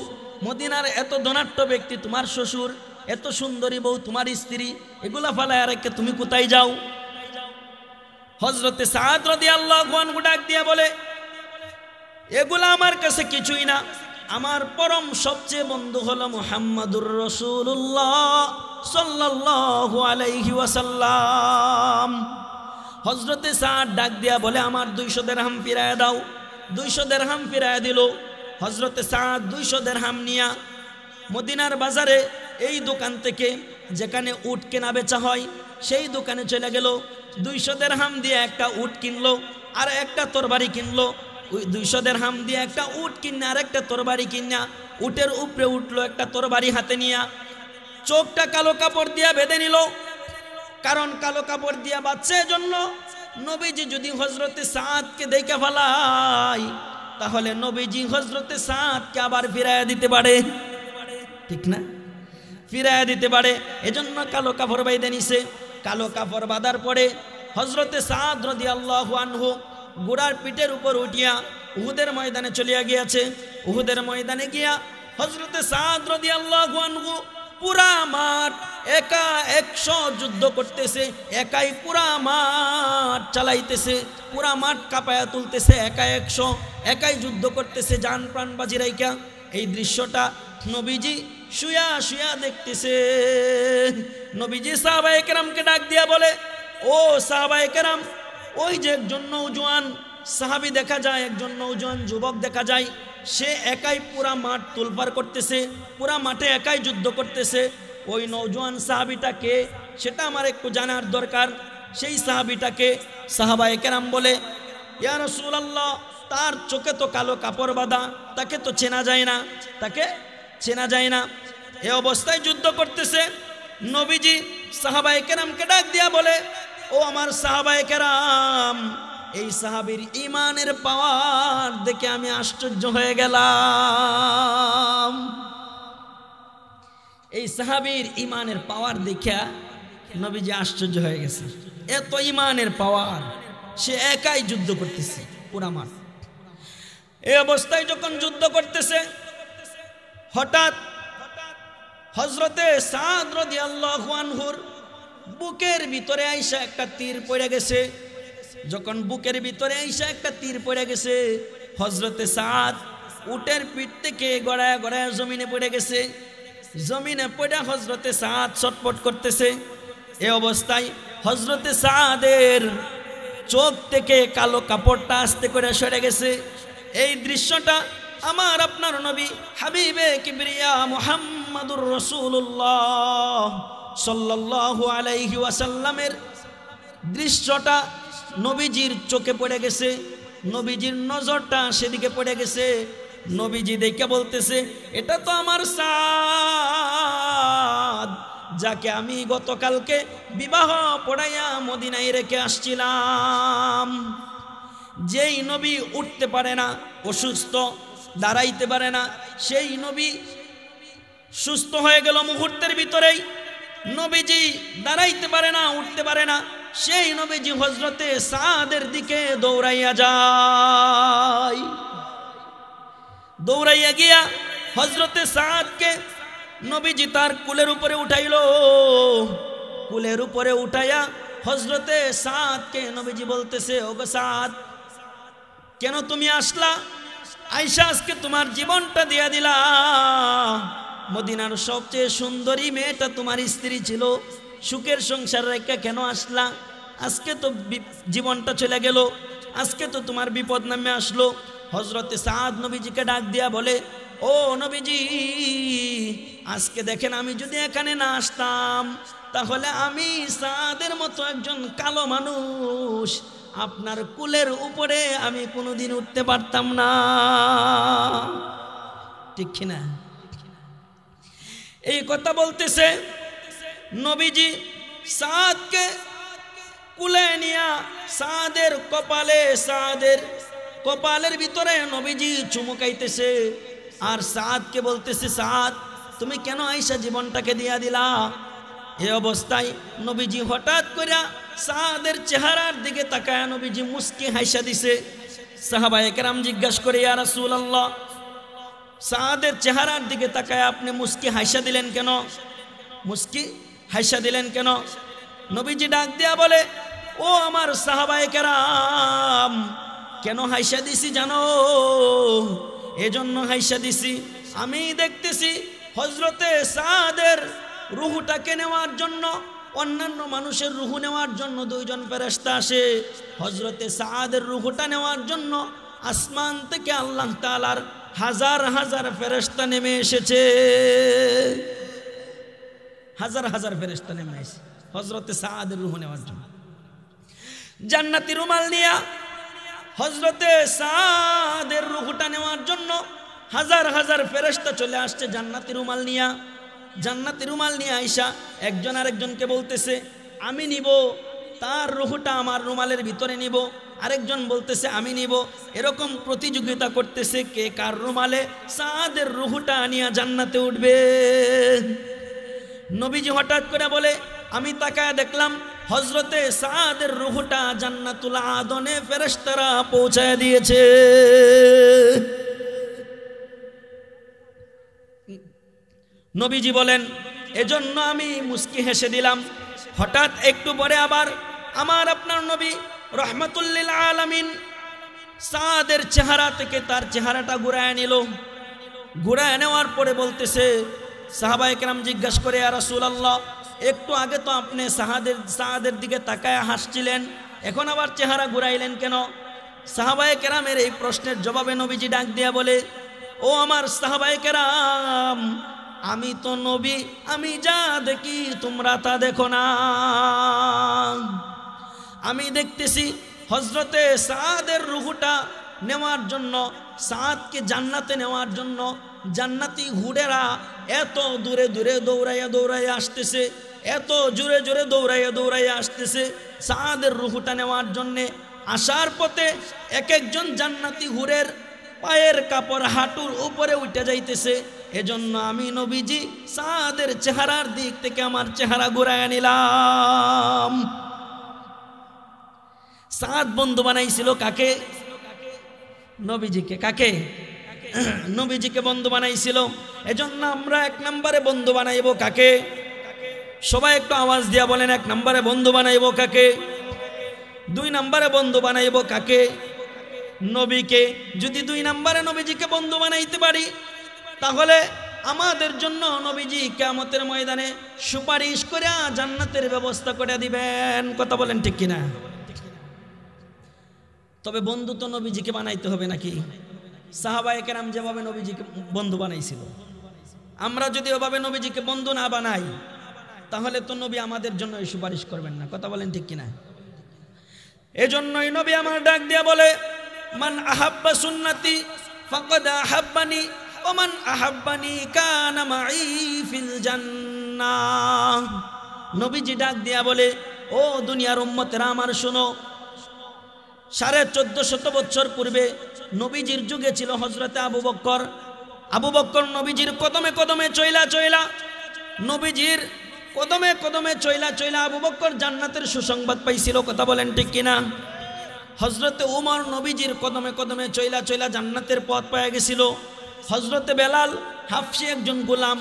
মদিনার এত ধনাঢ্য ব্যক্তি তোমার শ্বশুর, এত সুন্দরী বউ তোমার স্ত্রী, এগুলা ফালায় রেখে তুমি কোথায় যাও? হযরতে সাদ রাদিয়াল্লাহু আনহু ডাক দিয়া বলে, এগুলা আমার কাছে কিছুই না, আমার পরম সবচেয়ে বন্ধু হলো মুহাম্মাদুর রাসূলুল্লাহ সাল্লাল্লাহু আলাইহি ওয়াসাল্লাম। হযরতে সাদ ডাক দিয়া বলে, আমার 200 দিরহাম ফিরায় দাও। 200 দিরহাম ফিরায় দিল। হযরতে সাদ 200 দিরহাম নিয়া মদিনার বাজারে এই দোকান থেকে যেখানে উট কেনা বেচা হয় সেই দোকানে চলে গেল। 200 দিরহাম দিয়ে একটা উট কিনলো, আর একটা তরবারি কিনলো। ওই 200 দিরহাম দিয়ে একটা উট কিনা আর একটা তরবারি কিনা উটের উপরে উঠলো, একটা তরবারি হাতে নিয়া চোখটা কালো কাপড় দিয়া বেঁধে নিল। কারণ কালো কাপড় দিয়া বাচ্চা, জন্য নবীজি যদি হযরতে সাদকে দেখে ফেলায়, তাহলে নবীজি হযরতে সাদকে আবার ফিরাইয়া দিতে পারে, ঠিক না? ফিরাইয়া দিতে পারে। এজন্য কালো কাপড় বেঁধে নিছে। কালো কাপড় বাঁধার পরে হযরতে সাদ রাদিয়াল্লাহু আনহু ঘোড়ার পিঠের উপর উঠিয়া উহুদের ময়দানে চলিয়া গিয়াছে। উহুদের ময়দানে গিয়া হযরতে সাদ রাদিয়াল্লাহু আনহু পুরা মাঠ একা 100 যুদ্ধ করতেছে, একাই পুরা মাঠ চালাইতেছে, পুরা মাঠ কাঁপায়া তুলতেছে, একা 100 একাই যুদ্ধ করতেছে জান প্রাণ বাজি রাইকা। এই দৃশ্যটা নবীজি শুয়া শুয়া দেখতেছে। নবীজি সাহাবায়ে কেরামকে ডাক দিয়া বলে, ও সাহাবায়ে কেরাম, ওই যে একজন নওজোয়ান সাহাবী দেখা যায়, একজন নওজোয়ান যুবক দেখা যায়, সে একাই পুরা মাঠ তোলপাড় করতেছে, পুরা মাঠে একাই যুদ্ধ করতেছে। ওই নওজোয়ান সাহাবীটাকে সেটা আমার একটু জানার দরকার। সেই সাহাবীটাকে সাহাবায়ে কেরাম বলে, ইয়া রাসূলুল্লাহ, তার চোখে তো কালো কাপড় বাঁধা, তাকে তো চেনা যায় না, তাকে চেনা যায় না। এই অবস্থায় যুদ্ধ করতেছে। নবীজি সাহাবায়ে কেরামকে ডাক দিয়া বলে, ও আমার সাহাবায়ে কেরাম, এই সাহাবীর ঈমানের পাওয়ার দেখে আমি আশ্চর্য হয়ে গেলাম। এই সাহাবীর ঈমানের পাওয়ার দেখে নবীজি আশ্চর্য হয়ে গেছে। এত ঈমানের পাওয়ার, সে একাই যুদ্ধ করতেছে পুরা মাঠ। এই অবস্থায় যখন যুদ্ধ করতেছে, হঠাৎ হযরতে সাদ রাদিয়াল্লাহু আনহুর বুকের ভিতরে আইসা একটা তীর পড়ে গেছে। যখন বুকের ভিতরে আইসা একটা তীর পড়ে গেছে, হযরতে সাদ উটের পিঠ থেকে গড়ায় গড়ায় জমিনে পড়ে গেছে। জমিনে পড়ে হযরতে সাদ ছটফট করতেছে। এই অবস্থায় হযরতে সাদের চোখ থেকে কালো কাপড়টা আস্তে করে সরে গেছে। এই দৃশ্যটা আমার আপনার নবী হাবিবে কিবরিয়া মুহাম্মাদুর রাসূলুল্লাহ সাল্লাল্লাহু আলাইহি ওয়াসাল্লামের দৃশ্যটা নবীজির চোখে পড়ে গেছে। নবীজির নজরটা সেদিকে পড়ে গেছে। নবীজি দেখে বলতেছে, এটা তো আমার সাদ, যাকে আমি গতকালকে বিবাহ পড়াইয়া মদিনায় রেখে আসছিলাম। যেই নবী উঠতে পারে না, অসুস্থ, দাঁড়াইতে পারে না, সেই নবী সুস্থ হয়ে গেল মুহূর্তের ভিতরেই। নবীজি দাঁড়াইতে পারে না, উঠতে পারে না, সেই নবীজি হযরতে সাদের দিকে দৌড়াইয়া যায়। দৌড়াইয়া গিয়া হযরতে সাদকে নবীজি তার কুলের উপরে উঠাইল। কুলের উপরে উঠাইয়া হযরতে সাদকে নবীজি বলতেছে, ওগো সাদ, কেন তুমি আসলা? আয়েশা আজকে তোমার জীবনটা দিয়া দিলা। মদিনার সবচেয়ে সুন্দরী মেয়েটা তোমার স্ত্রী ছিল, সুখের সংসার রেখে কেন আসলা? আজকে তো জীবনটা চলে গেল, আজকে তো তোমার বিপদ নামে আসলো। হযরতে সাদ নবীজিকে ডাক দিয়া বলে, ও নবীজি, আজকে দেখেন আমি যদি এখানে না আসতাম, তাহলে আমি সাদের মতো একজন কালো মানুষ আপনার কুলের উপরে আমি কোনোদিন উঠতে পারতাম না। ঠিক কিনা? এই কথা বলতেছে। নবীজি সাদকে কুলে নিয়া সাদের কপালের ভিতরে নবীজি চুমুকাইতেছে। আর সাদকে বলতেছে, সাদ, তুমি কেন আয়েশা জীবনটাকে দিয়া দিলা? এই অবস্থায় নবীজি হঠাৎ করে সাদের চেহারার দিকে তাকায় নবীজি মুস্কি হাসা দিছে। সাহাবায়ে কেরাম জিজ্ঞাসা করে, ইয়া রাসূলুল্লাহ, সাদের চেহারার দিকে তাকায় আপনি মুস্কি হাসা দিলেন কেন? মুস্কি হাসা দিলেন কেন? নবীজি ডাক দিয়া বলে, ও আমার সাহাবায়ে কেরাম, কেন হাসা দিছি জানো? এজন্য হাসা দিছি, আমি দেখতেছি হযরতে সাদের রূহটাকে নেওয়ার জন্য, অন্যান্য মানুষের রূহ নেওয়ার জন্য দুইজন ফেরেশতা আসে। হযরতে সাদের রূহটা নেওয়ার জন্য আসমান থেকে আল্লাহ তাআলার হাজার হাজার ফেরেশতা নেমে এসেছে। হাজার হাজার ফেরেশতা নেমে এসেছে হযরতে সাদের রূহ নেওয়ার জন্য। জান্নাতি রুমাল নিয়ে হযরতে সাদের রূহটা নেওয়ার জন্য হাজার হাজার ফেরেশতা চলে আসছে জান্নাতি রুমাল নিয়ে। জান্নাতি রুমাল নিয়ে আয়েশা একজন আরেকজনকে বলতেছে, আমি নিব, তার রূহটা আমার রুমালের ভিতরে নিব। আরেকজন বলতেছে, আমি নিব। এরকম প্রতিযোগিতা করতেছে কে কার রুমালে সাদের রূহটা নিয়ে জান্নাতে উঠবে। নবীজি হঠাৎ করে বলে, আমি তাকায় দেখলাম হযরতে সাদের রূহটা জান্নাতুল আদনে ফেরেশতারা পৌঁছায় দিয়েছে। নবীজি বলেন, এজন্য আমি মুস্কি হেসে দিলাম। হঠাৎ একটু পরে আবার আমার আপনার নবী রহমাতুল লিল আলামিন সাদের চেহারা থেকে তার চেহারাটা ঘুরায় নিল। ঘুরায় নেওয়ার পরে বলতেছে, সাহাবায়ে কেরাম জিজ্ঞাসা করে, ইয়া রাসূলুল্লাহ, একটু আগে তো আপনি সাহাদের দিকে তাকায় হাসছিলেন, এখন আবার চেহারা ঘুরাইলেন কেন? সাহাবায়ে কেরামের এই প্রশ্নের জবাবে নবীজি ডাক দিয়া বলে, ও আমার সাহাবায়ে কেরাম, আমি তো নবী, আমি যা দেখি তোমরা তা দেখো না। আমি দেখতেছি হযরতে সাদের রূহটা নেওয়ার জন্য, সাদকে জান্নাতে নেওয়ার জন্য জান্নাতি হুড়েরা এত দূরে দূরে দৌড়াইয়া দৌড়াইয়া আসতেছে, এত জোরে জোরে দৌড়াইয়া দৌড়াইয়া আসতেছে সাদের রূহটা নেওয়ার জন্যে। আসার পথে এক একজন জান্নাতি হুরের পায়ের কাপড় হাঁটুর উপরে উঠে যাইতেছে। এজন্য আমি নবীজি সাদের চেহারার দিক থেকে আমার চেহারা ঘুরাইয়া নিলাম। সাদ বন্ধু বানাইছিল কাকে? নবীজিকে। কাকে? নবীজিকে বন্ধু বানাইছিল। এজন্য আমরা এক নম্বরে বন্ধু বানাইব কাকে? সবাই একটু আওয়াজ দিয়া বলেন, এক নম্বরে বন্ধু বানাইব কাকে? দুই নম্বরে বন্ধু বানাইব কাকে? নবীকে। যদি দুই নম্বরে নবীজিকে বন্ধু বানাইতে পারি, তাহলে আমাদের জন্য নবীজি কিয়ামতের ময়দানে সুপারিশ করে জান্নাতের ব্যবস্থা করে দিবেন। কথা বলেন ঠিক কিনা? তবে বন্ধু তো নবীজিকে বানাইতে হবে নাকি? সাহাবায়ে কেরাম যেভাবে নবীজিকে বন্ধু বানাইছিল, আমরা যদি ওভাবে নবীজিকে বন্ধু না বানাই, তাহলে তো নবী আমাদের জন্য এই সুপারিশ করবেন না। কথা বলেন ঠিক কিনা? এজন্যই নবী আমার ডাক দিয়া বলে, মান আহাব্বা সুন্নতি ফাকাদ আহাব্বানি ওয়া মান আহাব্বানি কানা মাই ফিল জান্নাহ। নবীজি ডাক দিয়া বলে, ও দুনিয়ার উম্মতেরা আমার শোনো, 1450 বছর পূর্বে নবীজির যুগে ছিল হযরতে আবু বকর। আবু বকর নবীজির কদমে কদমে চইলা নবীজির কদমে কদমে চইলা আবু বকর জান্নাতের সুসংবাদ পাইছিল। কথা বলেন ঠিক কিনা? হযরতে উমর নবীজির কদমে কদমে চইলা জান্নাতের পথ পেয়ে গেছিল। হযরতে বেলাল হাফসি একজন গোলাম,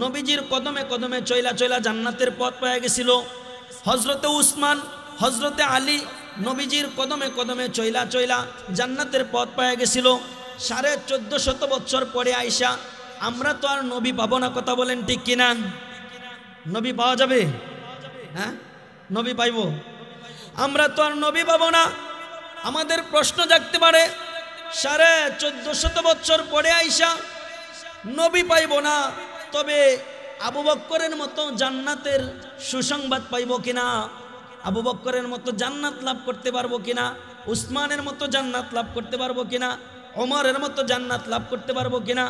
নবীজির কদমে কদমে চইলা জান্নাতের পথ পেয়ে গেছিল। হযরতে উসমান, হযরতে আলী নবীজির কদমে কদমে চইলা জান্নাতের পথ পেয়ে গেছিল। 1450 বছর পরে আইসা আমরা তো আর নবী পাবো না। কথা বলেন ঠিক কিনা? নবী পাওয়া যাবে? হ্যাঁ, নবী পাইব? আমরা তো আর নবী পাবো না। আমাদের প্রশ্ন জাগতে পারে, 1450 বছর পরে আইসা নবী পাইব না, তবে আবু বকরের মতো জান্নাতের সুসংবাদ পাইব কিনা? আবু বকরের মতো জান্নাত লাভ করতে পারবো কিনা? উসমানের মতো জান্নাত লাভ করতে পারবো কিনা? ওমরের মতো জান্নাত লাভ করতে পারবো কিনা?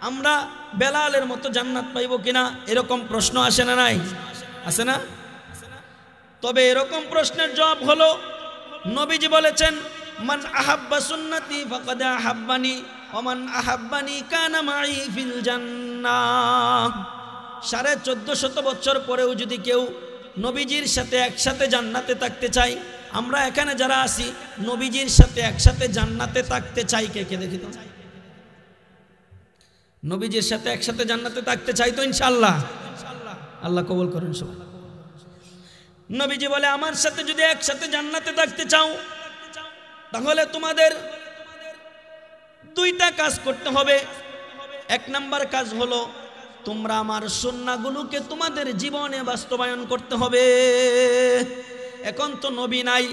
আমরা বেলালের মতো জান্নাত পাইব কিনা? এরকম প্রশ্ন আসে না? নাই আসে না? তবে এরকম প্রশ্নের জবাব হলো, নবীজি বলেছেন, মান আহাব্বা সুন্নতি ফাকাদ আহাব্বানি ওয়া মান আহাব্বানি কানা মাই ফিল জান্নাহ। 1450 বছর পরেও যদি কেউ নবীজির সাথে একসাথে জান্নাতে থাকতে চাই, আমরা এখানে যারা আছি নবীজির সাথে একসাথে জান্নাতে থাকতে চাই কে কে? দেখি তো, নবীজির সাথে একসাথে জান্নাতে থাকতে চাই তো ইনশাআল্লাহ? আল্লাহ কবুল করুন সবাই। নবীজি বলে, আমার সাথে যদি একসাথে জান্নাতে থাকতে চাও, তাহলে তোমাদের দুইটা কাজ করতে হবে। এক নাম্বার কাজ হলো, তোমরা আমার সুন্নাহগুলোকে তোমাদের জীবনে বাস্তবায়ন করতে হবে। এখন তো নবী নাই,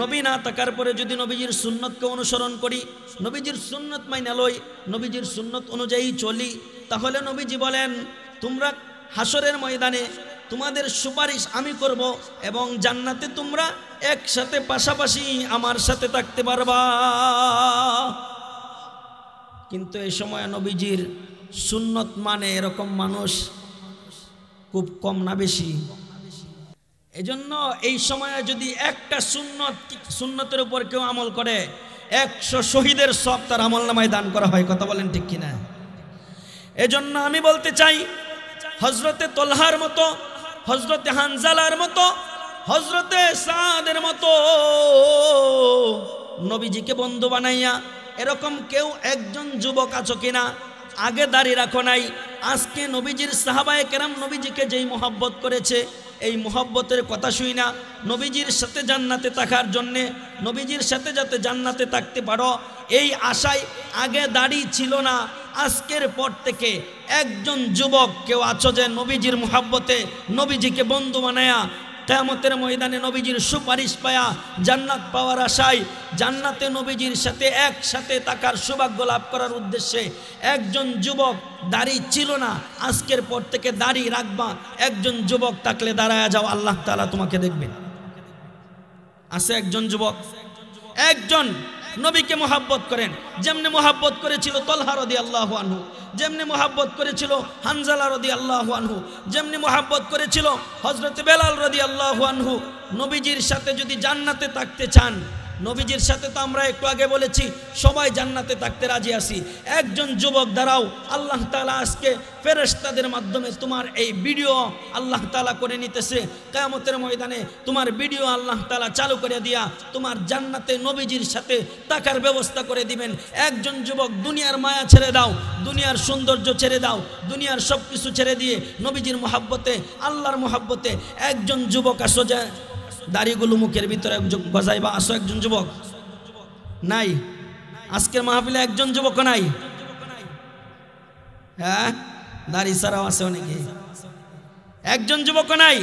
নবী না থাকার পরে যদি নবীজির সুন্নতকে অনুসরণ করি, নবীজির সুন্নত মাইনা লই, নবীজির সুন্নত অনুযায়ী চলি, তাহলে নবীজি বলেন, তোমরা হাসরের ময়দানে তোমাদের সুপারিশ আমি করব এবং জান্নাতে তোমরা একসাথে পাশাপাশি আমার সাথে থাকতে পারবা। কিন্তু এই সময় নবীজির সুন্নত মানে এরকম মানুষ খুব কম না বেশি? এজন্য এই সময়ে যদি একটা সুন্নতের উপর কেউ আমল করে, 100 শহীদের সব তার আমল নামায় দান করা হয়। কথা বলেন ঠিক কিনা? এজন্য আমি বলতে চাই, হযরতে তলহার মতো, হযরতে হানজালার মতো, হযরতে সাদের মতো নবীজিকে বন্ধু বানাইয়া এরকম কেউ একজন যুবক আছো কিনা? আগে দাঁড়িয়ে রাখো নাই, আজকে নবীজির সাহাবায়ে কেরাম নবীজিকে যেই মোহাব্বত করেছে, এই মোহাব্বতের কথা শুই না নবীজির সাথে জান্নাতে থাকার জন্যে, নবীজির সাথে যাতে জান্নাতে থাকতে পারো এই আশায় আগে দাড়ি ছিল না, আজকের পর থেকে একজন যুবক কেউ আছো যে নবীজির মুহাব্বতে নবীজিকে বন্ধু বানায়া কিয়ামতের ময়দানে নবীজির সুপারিশ পায়া জান্নাত পাওয়ার আশায় জান্নাতে নবীজির সাথে একসাথে থাকার সৌভাগ্য লাভ করার উদ্দেশ্যে একজন যুবক দাড়ি ছিল না, আজকের পর থেকে দাড়ি রাখবা। একজন যুবক থাকলে দাঁড়ায়া যাও, আল্লাহ তাআলা তোমাকে দেখবেন। আছে একজন যুবক, একজন নবীকে মোহাব্বত করেন, যেমনি মোহাব্বত করেছিল তলহা রাদিয়াল্লাহু আনহু, যেমনি মোহাব্বত করেছিল হানজালা রাদিয়াল্লাহু আনহু, যেমনি মোহাব্বত করেছিল হযরত বেলাল রাদিয়াল্লাহু আনহু। নবীজির সাথে যদি জান্নাতে থাকতে চান, নবীজির সাথে তো আমরা একটু আগে বলেছি সবাই জান্নাতে থাকতে রাজি আছি। একজন যুবক দাঁড়াও, আল্লাহ তাআলা আজকে ফেরেশতাদের মাধ্যমে তোমার এই ভিডিও আল্লাহ তাআলা করে নিতেছে। কিয়ামতের ময়দানে তোমার ভিডিও আল্লাহ তাআলা চালু করে দিয়া তোমার জান্নাতে নবীজির সাথে থাকার ব্যবস্থা করে দিবেন। একজন যুবক দুনিয়ার মায়া ছেড়ে দাও, দুনিয়ার সৌন্দর্য ছেড়ে দাও, দুনিয়ার সব কিছু ছেড়ে দিয়ে নবীজির মুহাব্বতে আল্লাহর মুহাব্বতে একজন যুবক আসো যে দাড়িগুলো মুখের ভিতরে গজাইবা, আসো একজন যুবক। নাই আজকের মাহফিলে একজন যুবক নাই, হ্যাঁ দাড়ি ছাড়াও আছে অনেকে, একজন যুবক নাই।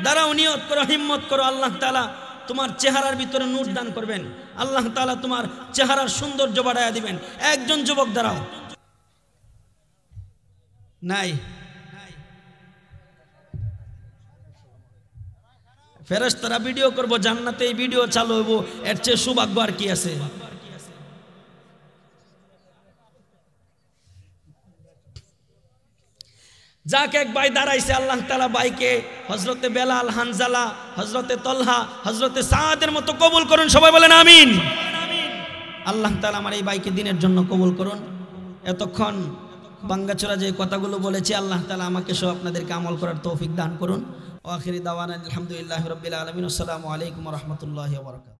দাঁড়াও, নিয়ত করো, হিম্মত করো, আল্লাহ তাআলা তোমার চেহারার ভিতরে নূর দান করবেন, আল্লাহ তাআলা তোমার চেহারার সৌন্দর্য বাড়ায়া দিবেন। একজন যুবক দাঁড়াও, নাই। ফেরেশতারা ভিডিও করবো, জান্নাতে এই ভিডিও চালু হইব, এর চেয়ে সৌভাগ্য আর কি আছে? যাকে এক ভাই দাঁড়াইছে, আল্লাহ তাআলা ভাইকে হযরতে বেলাল, হানজালা, হযরতে তলহা, হযরতে সাদের মতো কবুল করুন, সবাই বলেন আমিন। আল্লাহ তাআলা আমার এই ভাইকে দিনের জন্য কবুল করুন। এতক্ষণ বাঙ্গাচোরা যে কথাগুলো বলেছি, আল্লাহ তাআলা আমাকে সহ আপনাদেরকে আমল করার তৌফিক দান করুন। ওয়া আখিরি দাওয়ানা আলহামদুলিল্লাহি রাব্বিল আলামিন। আসসালামু আলাইকুম ওয়া রাহমাতুল্লাহি ওয়া বারাকাতুহু।